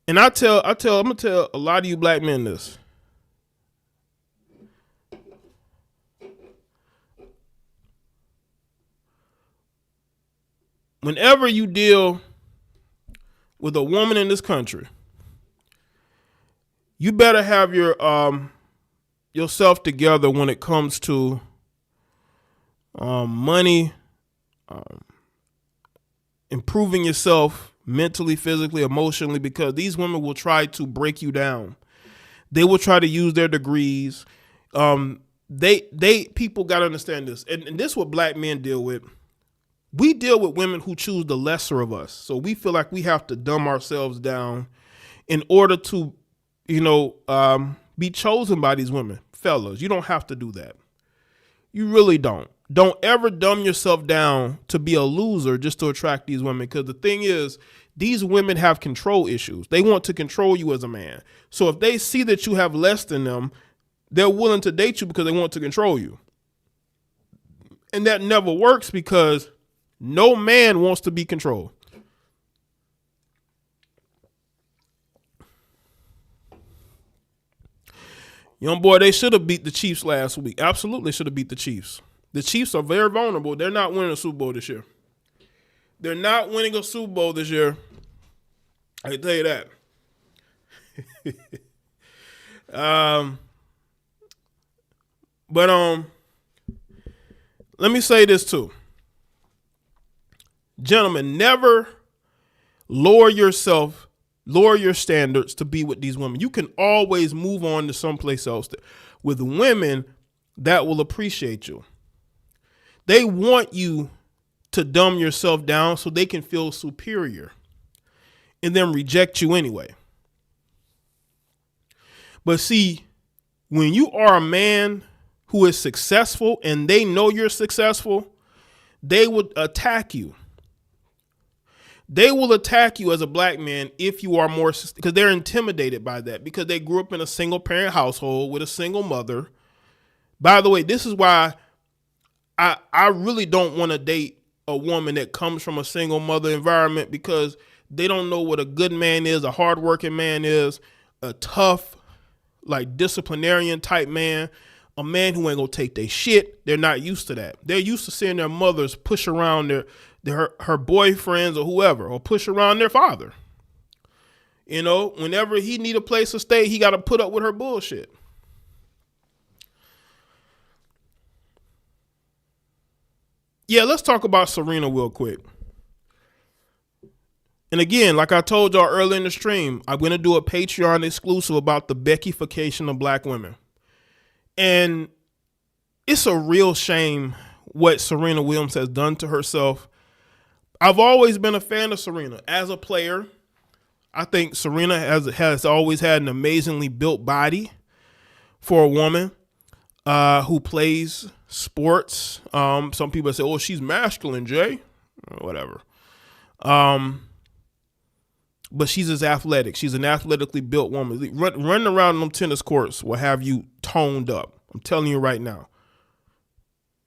And I'm gonna tell a lot of you black men this. Whenever you deal with a woman in this country, you better have yourself together when it comes to money, improving yourself mentally, physically, emotionally, because these women will try to break you down. They will try to use their degrees. People got to understand this. And this is what black men deal with. We deal with women who choose the lesser of us. So we feel like we have to dumb ourselves down in order to, be chosen by these women. Fellas, you don't have to do that. You really don't. Don't ever dumb yourself down to be a loser just to attract these women. Because the thing is, these women have control issues. They want to control you as a man. So if they see that you have less than them, they're willing to date you because they want to control you. And that never works because no man wants to be controlled. Young boy, they should have beat the Chiefs last week. Absolutely should have beat the Chiefs. The Chiefs are very vulnerable. They're not winning a Super Bowl this year. They're not winning a Super Bowl this year. I can tell you that. But let me say this too. Gentlemen, never lower your standards to be with these women. You can always move on to someplace else with women that will appreciate you. They want you to dumb yourself down so they can feel superior and then reject you anyway. But see, when you are a man who is successful and they know you're successful, they would attack you. They will attack you as a black man if you are more, because they're intimidated by that, because they grew up in a single parent household with a single mother. By the way, this is why I really don't want to date a woman that comes from a single mother environment, because they don't know what a good man is, a hardworking man is, a tough, like disciplinarian type man, a man who ain't gonna take their shit. They're not used to that. They're used to seeing their mothers push around her boyfriends or whoever, or push around their father. Whenever he need a place to stay, he got to put up with her bullshit. Yeah, let's talk about Serena real quick. And again, like I told y'all earlier in the stream, I'm going to do a Patreon exclusive about the Beckyfication of black women. And it's a real shame what Serena Williams has done to herself. I've always been a fan of Serena. As a player, I think Serena has always had an amazingly built body for a woman who plays sports. Some people say, oh, she's masculine, Jay. Whatever. But she's as athletic. She's an athletically built woman. Running around them tennis courts will have you toned up. I'm telling you right now.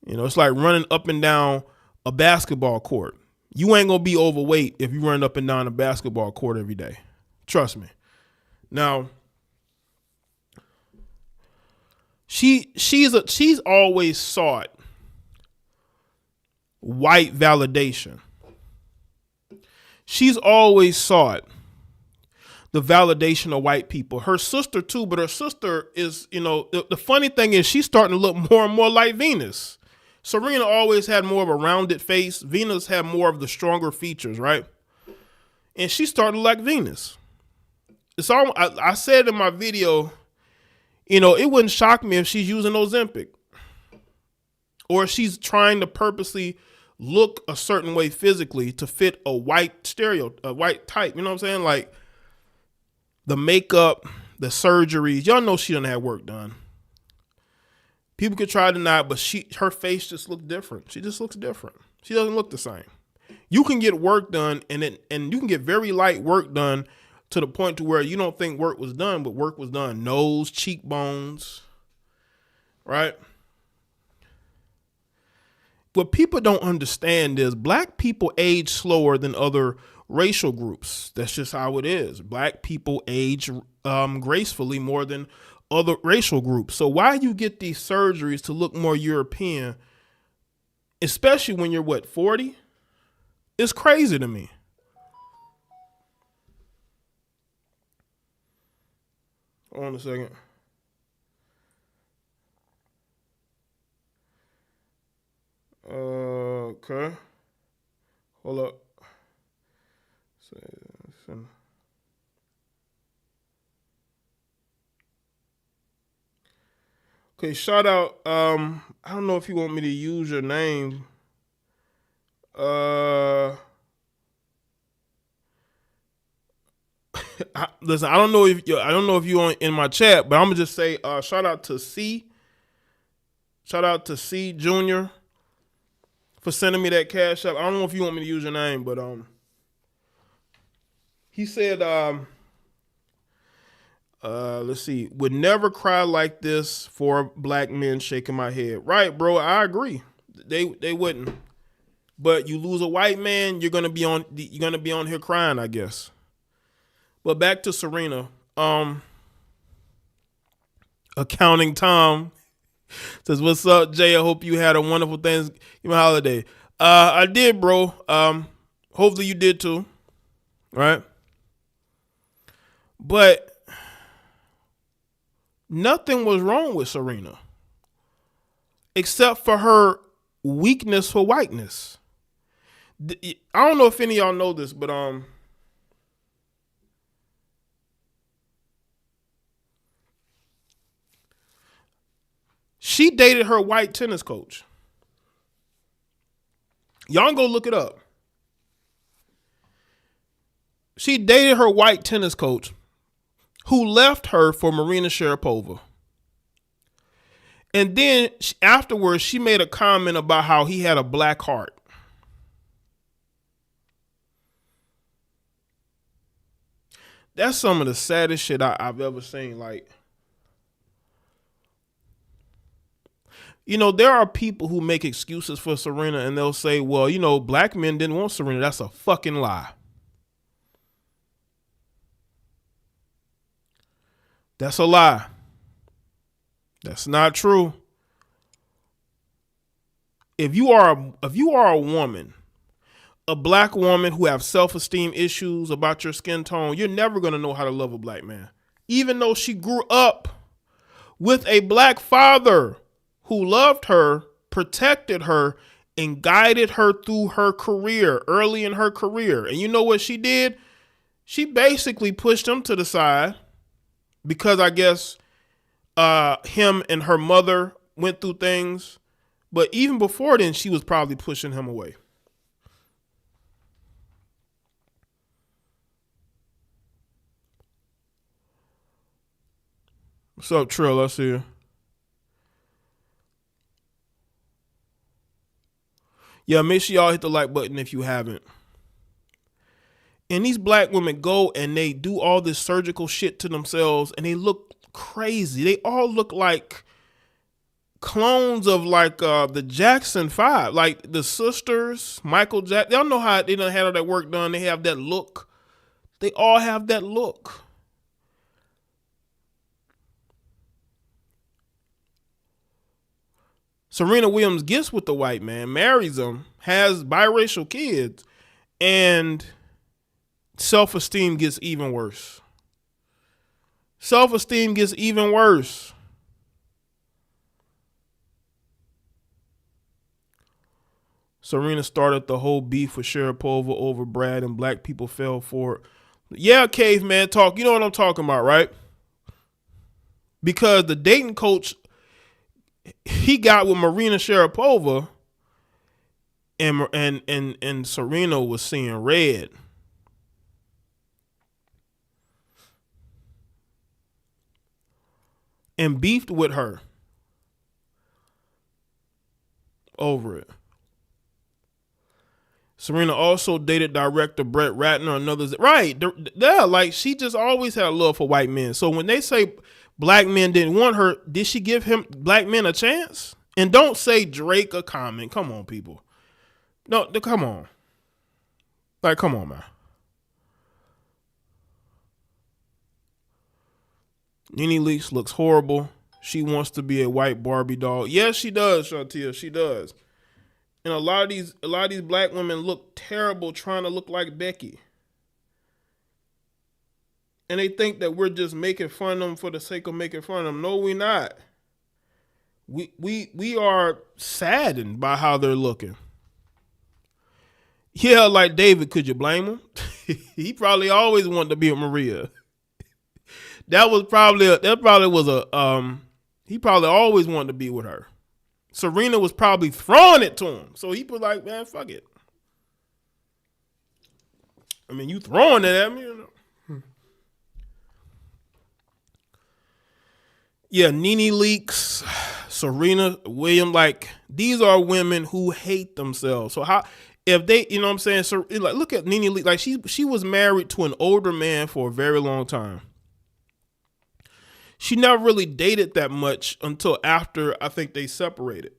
It's like running up and down a basketball court. You ain't going to be overweight if you run up and down a basketball court every day. Trust me. Now, she's always sought white validation. She's always sought the validation of white people. Her sister too, but her sister is, the funny thing is she's starting to look more and more like Venus. Serena always had more of a rounded face. Venus had more of the stronger features, right? And she's starting to like Venus. I said in my video, it wouldn't shock me if she's using Ozempic, or she's trying to purposely look a certain way physically to fit a white type. You know what I'm saying? Like the makeup, the surgeries. Y'all know she done had work done. People could try to deny it, but her face just looked different. She just looks different. She doesn't look the same. You can get work done and you can get very light work done to the point to where you don't think work was done, but work was done. Nose, cheekbones, right? What people don't understand is black people age slower than other racial groups. That's just how it is. Black people age gracefully more than other racial groups. So why you get these surgeries to look more European, especially when you're 40? It's crazy to me. Hold on a second. Okay. Hold up. Okay, shout out. I don't know if you want me to use your name. Listen, I don't know if you on in my chat, but I'm gonna just say shout out to C. Shout out to C Junior for sending me that cash up. I don't know if you want me to use your name, but he said let's see, would never cry like this for black men, shaking my head. Right, bro, I agree. They wouldn't. But you lose a white man, you're gonna be on here crying, I guess. But back to Serena. Accounting Tom says, "What's up, Jay? I hope you had a wonderful Thanksgiving holiday." I did, bro. Hopefully you did too. Right? But nothing was wrong with Serena except for her weakness for whiteness. I don't know if any of y'all know this, but she dated her white tennis coach. Y'all can go look it up. She dated her white tennis coach who left her for Marina Sharapova. And then afterwards, she made a comment about how he had a black heart. That's some of the saddest shit I've ever seen. Like, you know, there are people who make excuses for Serena and they'll say, well, you know, black men didn't want Serena. That's a fucking lie. That's a lie. That's not true. If you are a woman, a black woman who have self-esteem issues about your skin tone, you're never going to know how to love a black man. Even though she grew up with a black father who loved her, protected her, and guided her through her career, early in her career. And you know what she did? She basically pushed him to the side because I guess him and her mother went through things. But even before then, she was probably pushing him away. What's up, Trill? I see you. Yeah, make sure y'all hit the like button if you haven't. And these black women go and they do all this surgical shit to themselves and they look crazy. They all look like clones of like the Jackson 5, like the sisters, Michael Jackson. They don't know how they done had all that work done. They have that look. They all have that look. Serena Williams gets with the white man, marries him, has biracial kids, and self-esteem gets even worse. Self-esteem gets even worse. Serena started the whole beef with Sharapova over Brad and black people fell for it. Yeah, caveman talk. You know what I'm talking about, right? Because the dating coach he got with Marina Sharapova and Serena was seeing red. And beefed with her over it. Serena also dated director Brett Ratner and others. Right. Yeah, like she just always had a love for white men. So when they say black men didn't want her, did she give him black men a chance? And don't say Drake a comment. Come on, people. No, come on. Like, come on, man. Nene Leakes looks horrible. She wants to be a white Barbie doll. Yes, she does, Shantia. She does. And a lot of these black women look terrible trying to look like Becky. And they think that we're just making fun of them for the sake of making fun of them. No, we're not. We are saddened by how they're looking. Yeah, like David, could you blame him? He probably always wanted to be with Maria. He probably always wanted to be with her. Serena was probably throwing it to him. So he was like, man, fuck it. I mean, you throwing it at me, you know. Yeah, Nene Leakes, Serena Williams, like, these are women who hate themselves. So how, if they, you know what I'm saying? So like, look at Nene Leakes, like she was married to an older man for a very long time. She never really dated that much until after I think they separated.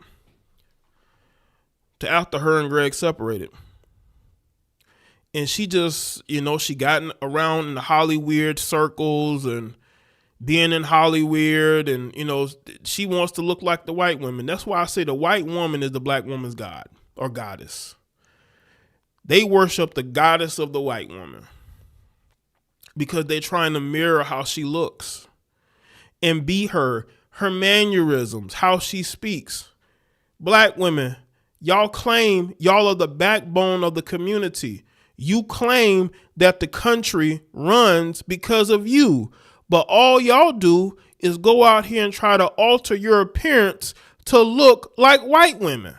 To after her and Greg separated. And she just, you know, she got around in the Hollywood circles and being in Hollywood, and, you know, she wants to look like the white women. That's why I say the white woman is the black woman's god or goddess. They worship the goddess of the white woman because they're trying to mirror how she looks and be her mannerisms, how she speaks. Black women, y'all claim y'all are the backbone of the community. You claim that the country runs because of you. But all y'all do is go out here and try to alter your appearance to look like white women.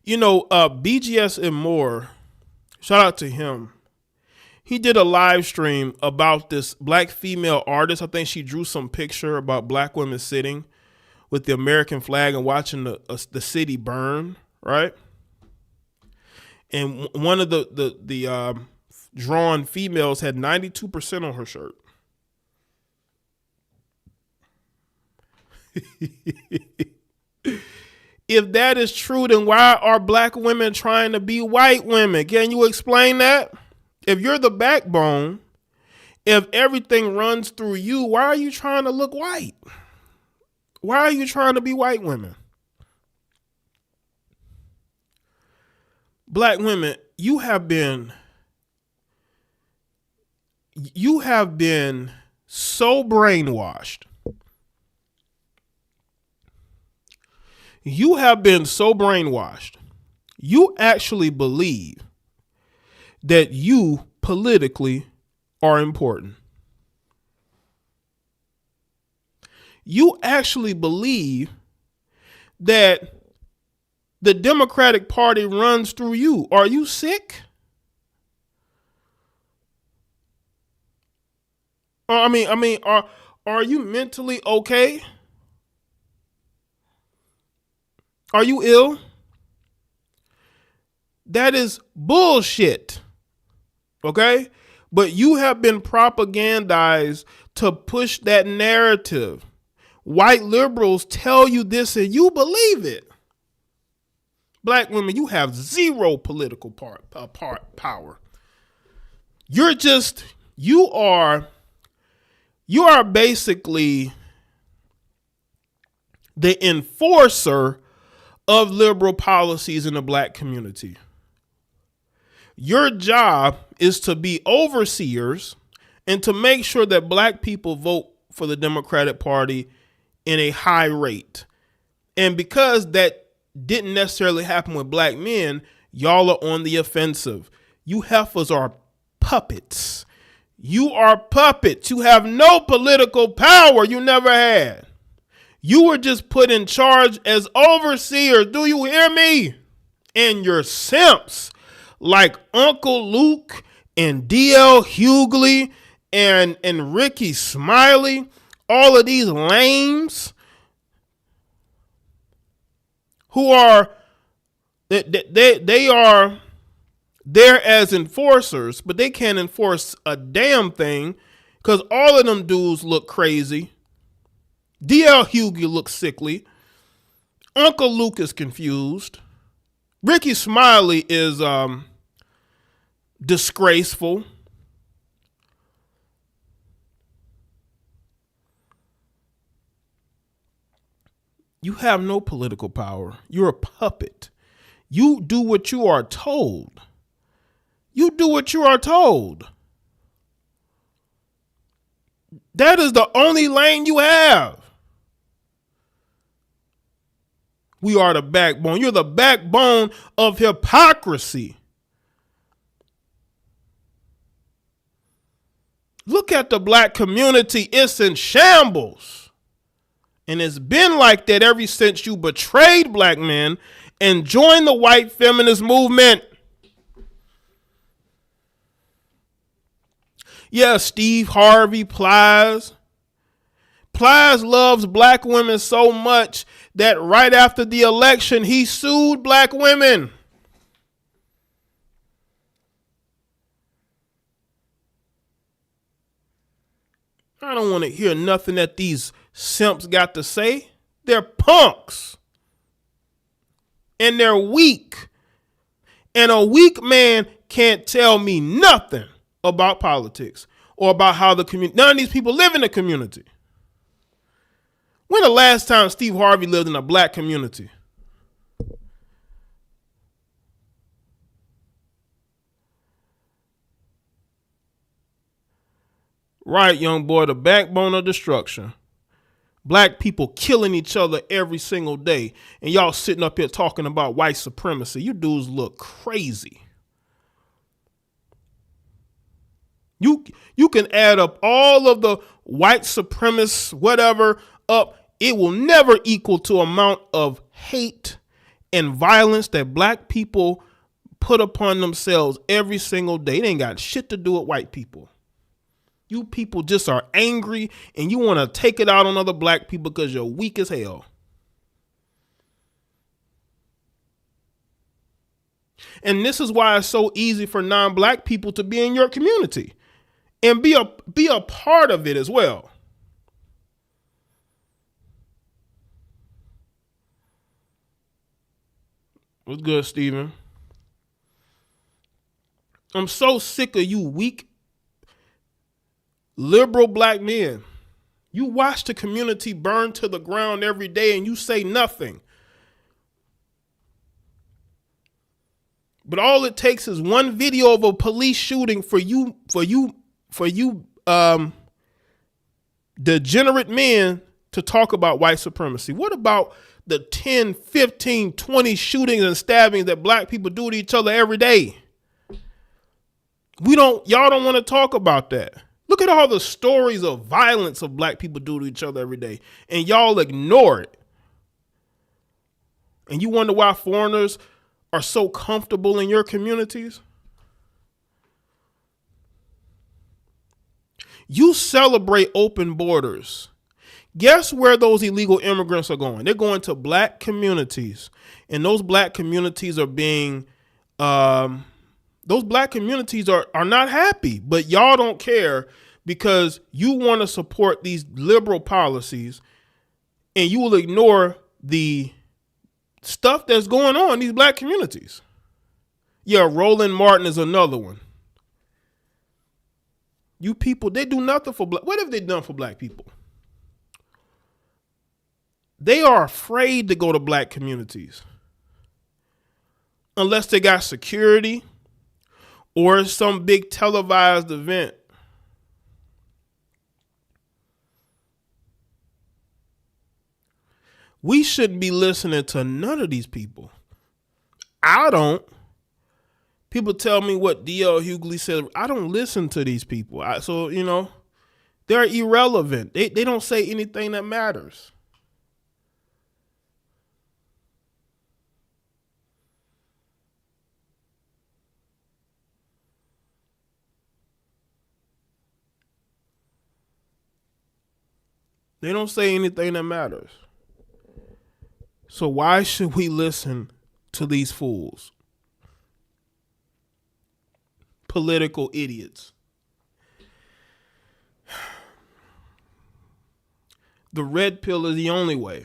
You know, BGS and More, shout out to him. He did a live stream about this black female artist. I think she drew some picture about black women sitting with the American flag and watching the city burn, right? And one of the drawn females had 92% on her shirt. If that is true, then why are black women trying to be white women? Can you explain that? If you're the backbone, if everything runs through you, why are you trying to look white? Why are you trying to be white women? Black women, you have been so brainwashed. You have been so brainwashed. You actually believe that you politically are important. You actually believe that the Democratic Party runs through you. Are you sick? I mean, are you mentally okay? Are you ill? That is bullshit. Okay? But you have been propagandized to push that narrative. White liberals tell you this and you believe it. Black women, you have zero political power. You are basically the enforcer of liberal policies in the black community. Your job is to be overseers and to make sure that black people vote for the Democratic Party in a high rate. And because that didn't necessarily happen with black men, y'all are on the offensive. You heifers are puppets. You are puppets. You have no political power. You never had. You were just put in charge as overseers. Do you hear me? And your simps like Uncle Luke and D.L. Hughley and Ricky Smiley, all of these lames who are, they are there as enforcers, but they can't enforce a damn thing because all of them dudes look crazy. D.L. Hughley looks sickly. Uncle Luke is confused. Ricky Smiley is disgraceful. You have no political power. You're a puppet. You do what you are told. You do what you are told. That is the only lane you have. We are the backbone. You're the backbone of hypocrisy. Look at the black community. It's in shambles. And it's been like that ever since you betrayed black men and joined the white feminist movement. Yeah, Steve Harvey, Plies. Plies loves black women so much that right after the election, he sued black women. I don't want to hear nothing that these simps got to say. They're punks. And they're weak. And a weak man can't tell me nothing about politics or about how the community, none of these people live in the community. When the last time Steve Harvey lived in a black community? Right, young boy, the backbone of destruction. Black people killing each other every single day. And y'all sitting up here talking about white supremacy. You dudes look crazy. You can add up all of the white supremacists, whatever, up. It will never equal to amount of hate and violence that black people put upon themselves every single day. It ain't got shit to do with white people. You people just are angry and you want to take it out on other black people because you're weak as hell. And this is why it's so easy for non-black people to be in your community and be a part of it as well. What's good, Steven? I'm so sick of you weak liberal black men. You watch the community burn to the ground every day and you say nothing. But all it takes is one video of a police shooting for you degenerate men to talk about white supremacy. What about the 10, 15, 20 shootings and stabbings that black people do to each other every day? Y'all don't want to talk about that. Look at all the stories of violence of black people do to each other every day, and y'all ignore it. And you wonder why foreigners are so comfortable in your communities? You celebrate open borders. Guess where those illegal immigrants are going? They're going to black communities, and those black communities are being those black communities are not happy, but y'all don't care because you want to support these liberal policies and you will ignore the stuff that's going on in these black communities. Yeah, Roland Martin is another one. You people, they do nothing for black. What have they done for black people? They are afraid to go to black communities unless they got security or some big televised event. We shouldn't be listening to none of these people. I don't. People tell me what D.L. Hughley said. I don't listen to these people. So, they're irrelevant. They don't say anything that matters. They don't say anything that matters. So why should we listen to these fools? Political idiots. The red pill is the only way.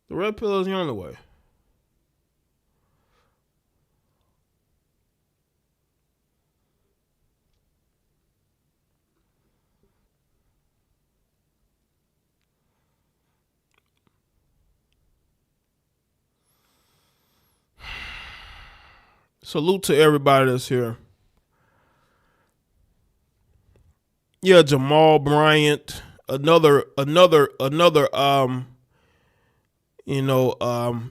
The red pill is the only way. Salute to everybody that's here. Yeah, Jamal Bryant, another you know,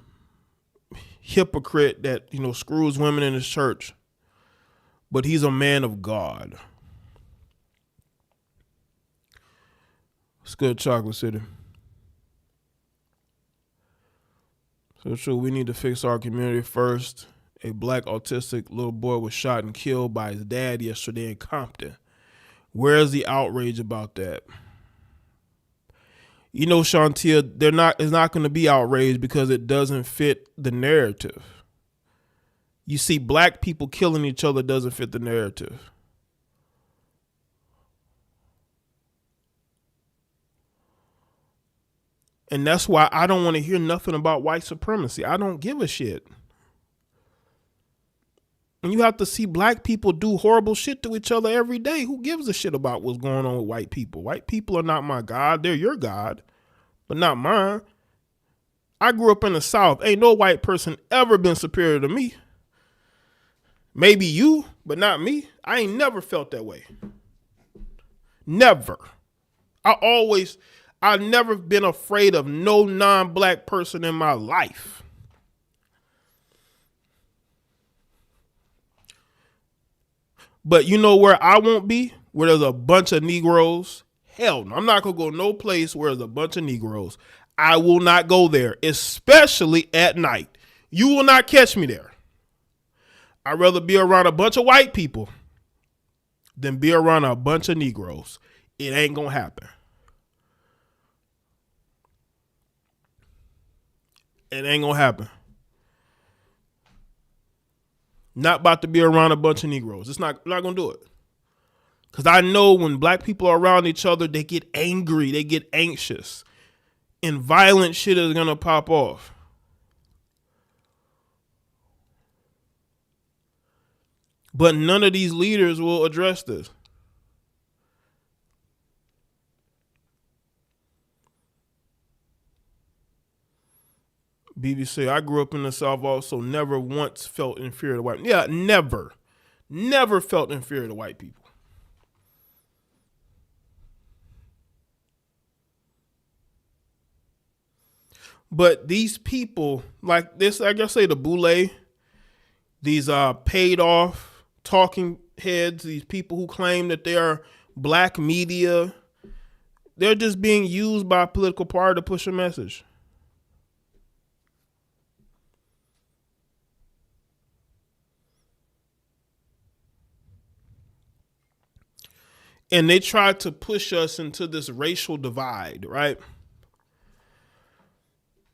hypocrite that, you know, screws women in his church, but he's a man of God. It's good, Chocolate City. So true, we need to fix our community first. A black autistic little boy was shot and killed by his dad yesterday in Compton. Where's the outrage about that? You know, Shantia, it's not going to be outrage because it doesn't fit the narrative. You see, black people killing each other doesn't fit the narrative. And that's why I don't want to hear nothing about white supremacy. I don't give a shit. And you have to see black people do horrible shit to each other every day. Who gives a shit about what's going on with white people? White people are not my God. They're your God, but not mine. I grew up in the South. Ain't no white person ever been superior to me. Maybe you, but not me. I ain't never felt that way. Never. I've never been afraid of no non-black person in my life. But you know where I won't be? Where there's a bunch of Negroes? Hell no. I'm not going to go no place where there's a bunch of Negroes. I will not go there, especially at night. You will not catch me there. I'd rather be around a bunch of white people than be around a bunch of Negroes. It ain't going to happen. It ain't going to happen. Not about to be around a bunch of Negroes. It's not going to do it. Because I know when black people are around each other, they get angry. They get anxious. And violent shit is going to pop off. But none of these leaders will address this. BBC, I grew up in the South also, never once felt inferior to white. Yeah, never. Never felt inferior to white people. But these people, like this, like I say, the boule, these paid off talking heads, these people who claim that they are black media, they're just being used by a political party to push a message. And they try to push us into this racial divide, right?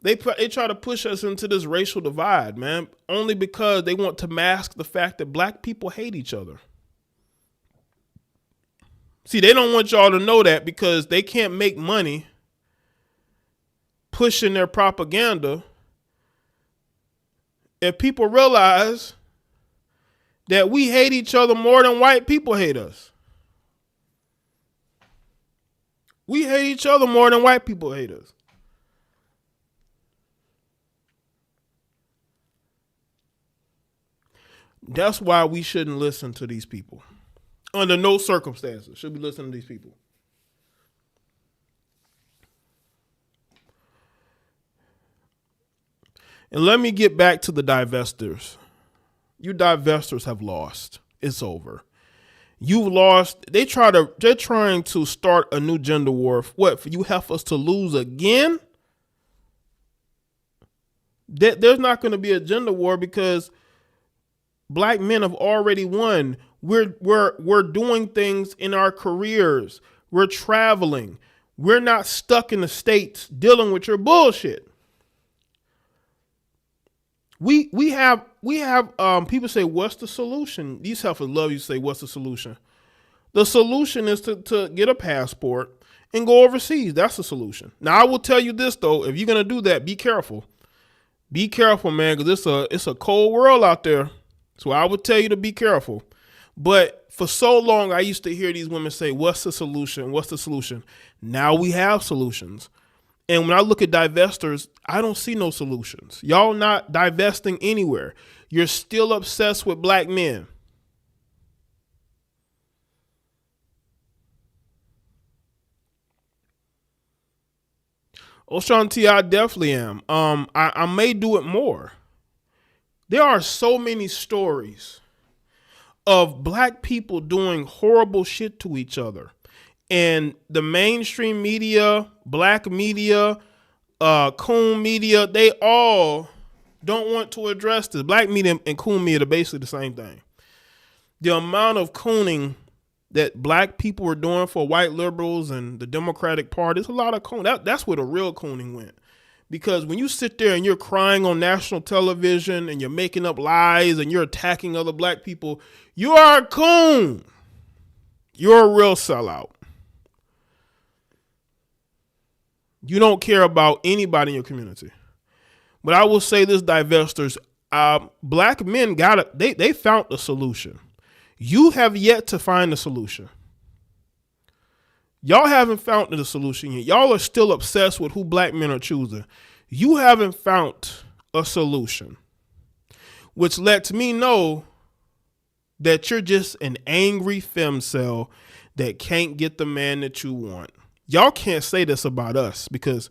They try to push us into this racial divide, man, only because they want to mask the fact that black people hate each other. See, they don't want y'all to know that because they can't make money pushing their propaganda. If people realize that we hate each other more than white people hate us. We hate each other more than white people hate us. That's why we shouldn't listen to these people. Under no circumstances should we listen to these people. And let me get back to the divestors. You divestors have lost. It's over. You've lost. They're trying to start a new gender war. What, for you heifers to lose again? There's not going to be a gender war because black men have already won. We're doing things in our careers. We're traveling. We're not stuck in the States dealing with your bullshit. We have people say, what's the solution? These heifers love you to say, what's the solution? The solution is to get a passport and go overseas. That's the solution. Now, I will tell you this, though. If you're going to do that, be careful. Be careful, man, because it's a cold world out there. So I would tell you to be careful. But for so long, I used to hear these women say, what's the solution? What's the solution? Now we have solutions. And when I look at divestors, I don't see no solutions. Y'all not divesting anywhere. You're still obsessed with black men. Oshanti, I definitely am. I may do it more. There are so many stories of black people doing horrible shit to each other. And the mainstream media, black media, coon media, they all don't want to address this. Black media and coon media are basically the same thing. The amount of cooning that black people were doing for white liberals and the Democratic Party, it's a lot of coon. That's where the real cooning went. Because when you sit there and you're crying on national television and you're making up lies and you're attacking other black people, you are a coon. You're a real sellout. You don't care about anybody in your community. But I will say this, divestors, black men they found a solution. You have yet to find a solution. Y'all haven't found the solution yet. Y'all are still obsessed with who black men are choosing. You haven't found a solution, which lets me know that you're just an angry femcel that can't get the man that you want. Y'all can't say this about us because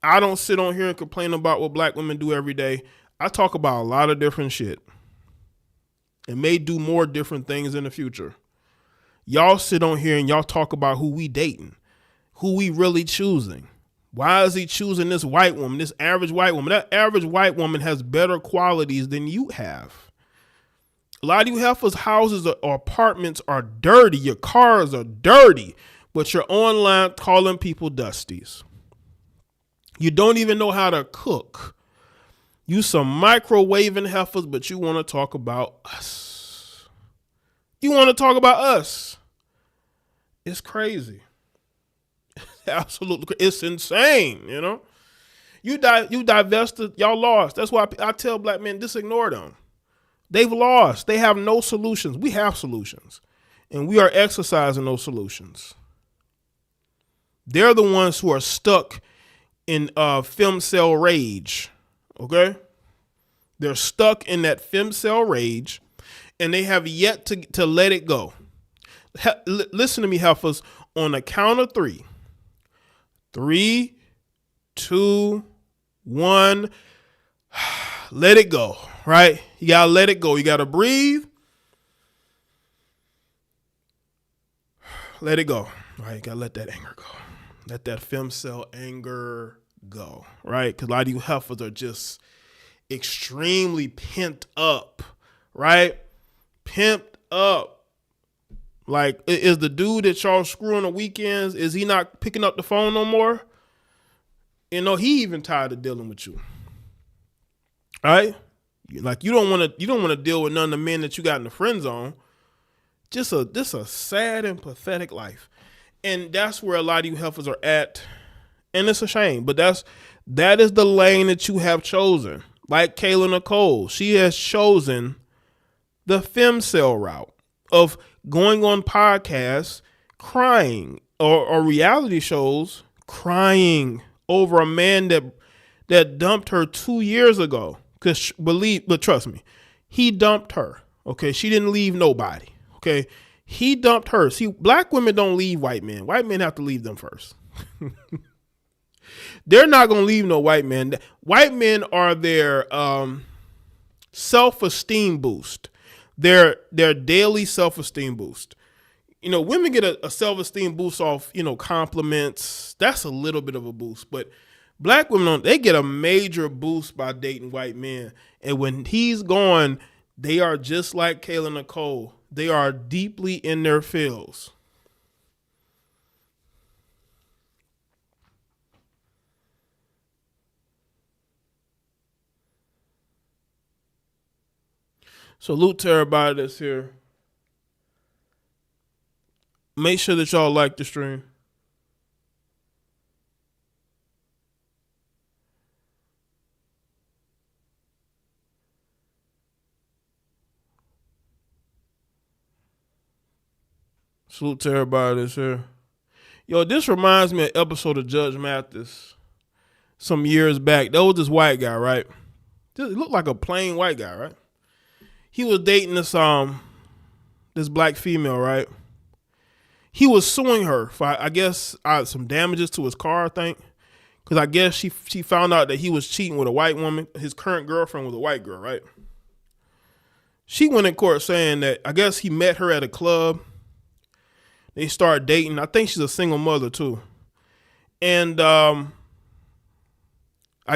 I don't sit on here and complain about what black women do every day. I talk about a lot of different shit and may do more different things in the future. Y'all sit on here and y'all talk about who we dating, who we really choosing. Why is he choosing this white woman, this average white woman? That average white woman has better qualities than you have. A lot of you heifers' houses or apartments are dirty. Your cars are dirty, but you're online calling people dusties. You don't even know how to cook. You some microwaving heifers, but you want to talk about us. You want to talk about us. It's crazy. Absolutely. It's insane, you know. You divested, y'all lost. That's why I tell black men, just ignore them. They've lost. They have no solutions. We have solutions. And we are exercising those solutions. They're the ones who are stuck in femcel rage. Okay? They're stuck in that femcel rage and they have yet to let it go. Listen to me, heifers, on the count of 3. 3, 2, 1. Let it go, right? You got to let it go. You got to breathe. Let it go. All right, you got to let that anger go. Let that femcel anger go, right? Because a lot of you heifers are just extremely pent up, right? Pimped up. Like, is the dude that y'all screw on the weekends, is he not picking up the phone no more? You know, he even tired of dealing with you. All right? Like, you don't want to deal with none of the men that you got in the friend zone. Just a sad and pathetic life. And that's where a lot of you heifers are at. And it's a shame. But that is the lane that you have chosen. Like Kayla Nicole. She has chosen the femcel route of going on podcasts, crying, or reality shows, crying over a man that dumped her 2 years ago. But trust me, he dumped her. Okay, she didn't leave nobody. Okay, he dumped her. See, black women don't leave white men. White men have to leave them first. They're not gonna leave no white men. White men are their self-esteem boost. Their daily self-esteem boost. You know, women get a self-esteem boost off, compliments. That's a little bit of a boost. But black women, they get a major boost by dating white men. And when he's gone, they are just like Kayla Nicole. They are deeply in their feels. Salute to everybody that's here. Make sure that y'all like the stream. Salute to everybody that's here. Yo, this reminds me of an episode of Judge Mathis some years back. There was this white guy, right? Just looked like a plain white guy, right? He was dating this black female, right? He was suing her for, I guess, some damages to his car, I think. Because I guess she found out that he was cheating with a white woman. His current girlfriend was a white girl, right? She went in court saying that I guess he met her at a club. They started dating. I think she's a single mother too. And I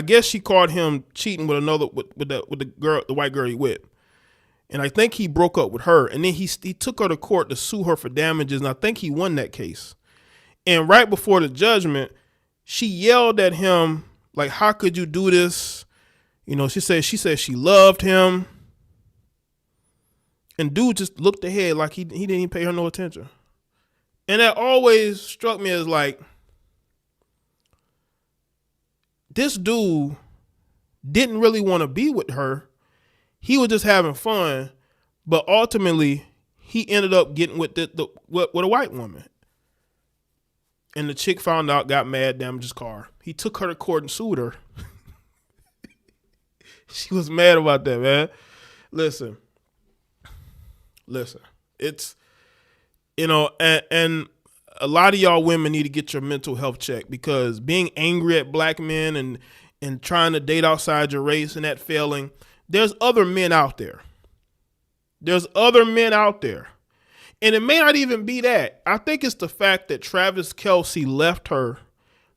guess she caught him cheating with the white girl he with. And I think he broke up with her. And then he took her to court to sue her for damages. And I think he won that case. And right before the judgment, she yelled at him, like, how could you do this? You know, she said she loved him. And dude just looked ahead like he didn't even pay her no attention. And that always struck me as like, this dude didn't really want to be with her. He was just having fun. But ultimately, he ended up getting with with a white woman. And the chick found out, got mad, damaged his car. He took her to court and sued her. She was mad about that, man. Listen. It's, you know, and a lot of y'all women need to get your mental health checked, because being angry at black men and trying to date outside your race and that failing, there's other men out there. There's other men out there. And it may not even be that. I think it's the fact that Travis Kelce left her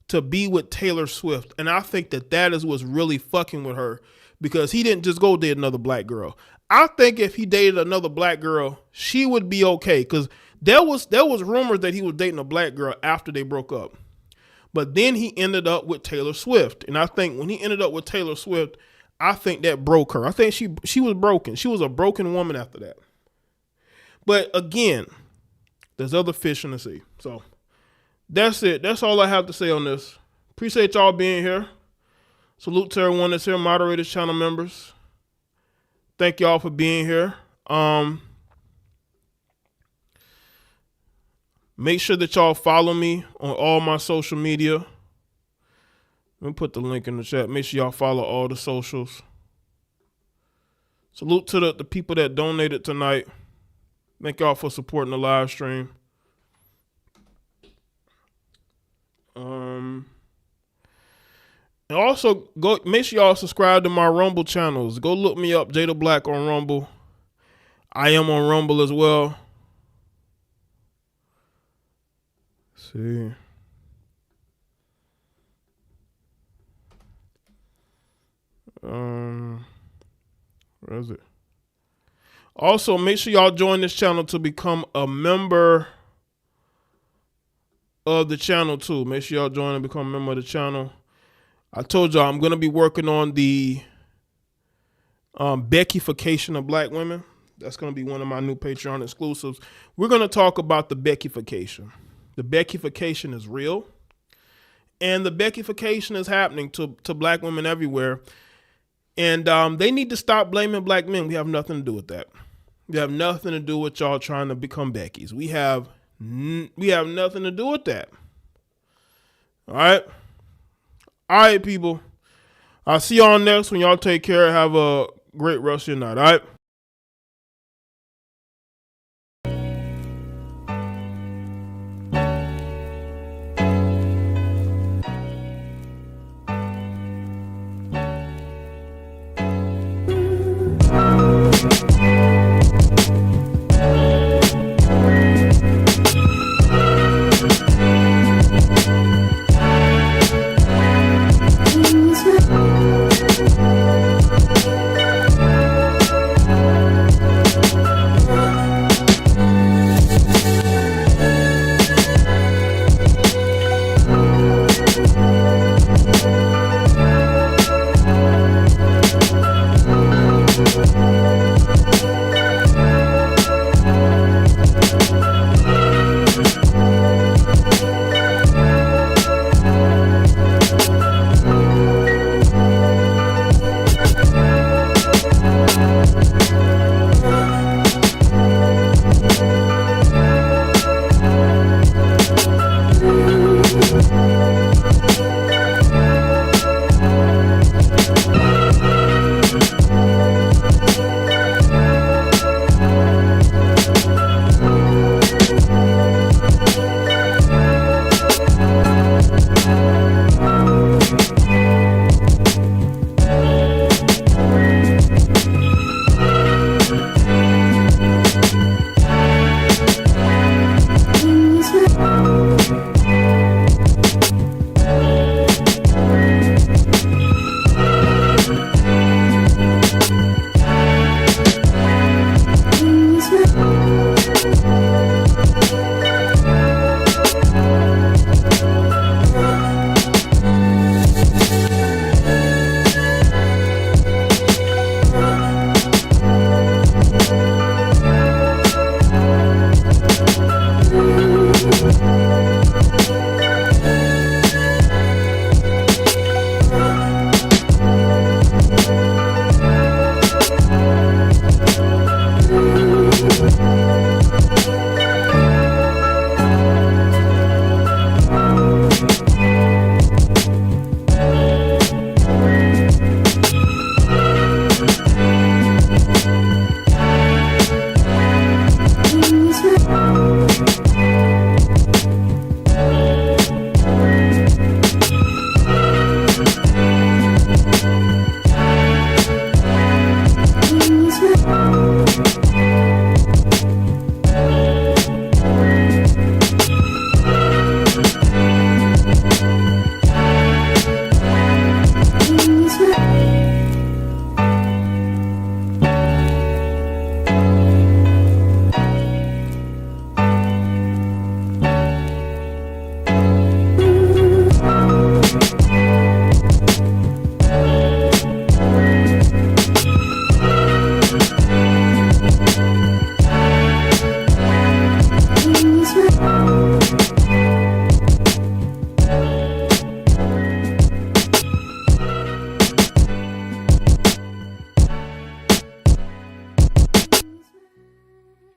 to be with Taylor Swift. And I think that is what's really fucking with her, because he didn't just go date another black girl. I think if he dated another black girl, she would be okay, because there was rumors that he was dating a black girl after they broke up. But then he ended up with Taylor Swift. And I think when he ended up with Taylor Swift, I think that broke her. I think she was broken. She was a broken woman after that. But again, there's other fish in the sea. So that's it. That's all I have to say on this. Appreciate y'all being here. Salute to everyone that's here, moderators, channel members. Thank y'all for being here. Make sure that y'all follow me on all my social media. Let me put the link in the chat. Make sure y'all follow all the socials. Salute to the people that donated tonight. Thank y'all for supporting the live stream. And also, make sure y'all subscribe to my Rumble channels. Go look me up, JayeDeBlack on Rumble. I am on Rumble as well. Let's see. Where is it? Also, make sure y'all join this channel to become a member of the channel too. Make sure y'all join and become a member of the channel. I told y'all I'm going to be working on the Beckyfication of black women. That's going to be one of my new Patreon exclusives. We're going to talk about the Beckyfication. The Beckyfication is real. And the Beckyfication is happening to black women everywhere. And they need to stop blaming black men. We have nothing to do with that. We have nothing to do with y'all trying to become Beckys. We have nothing to do with that. All right? All right, people. I'll see y'all next one. Y'all take care. Have a great rest of your night. All right?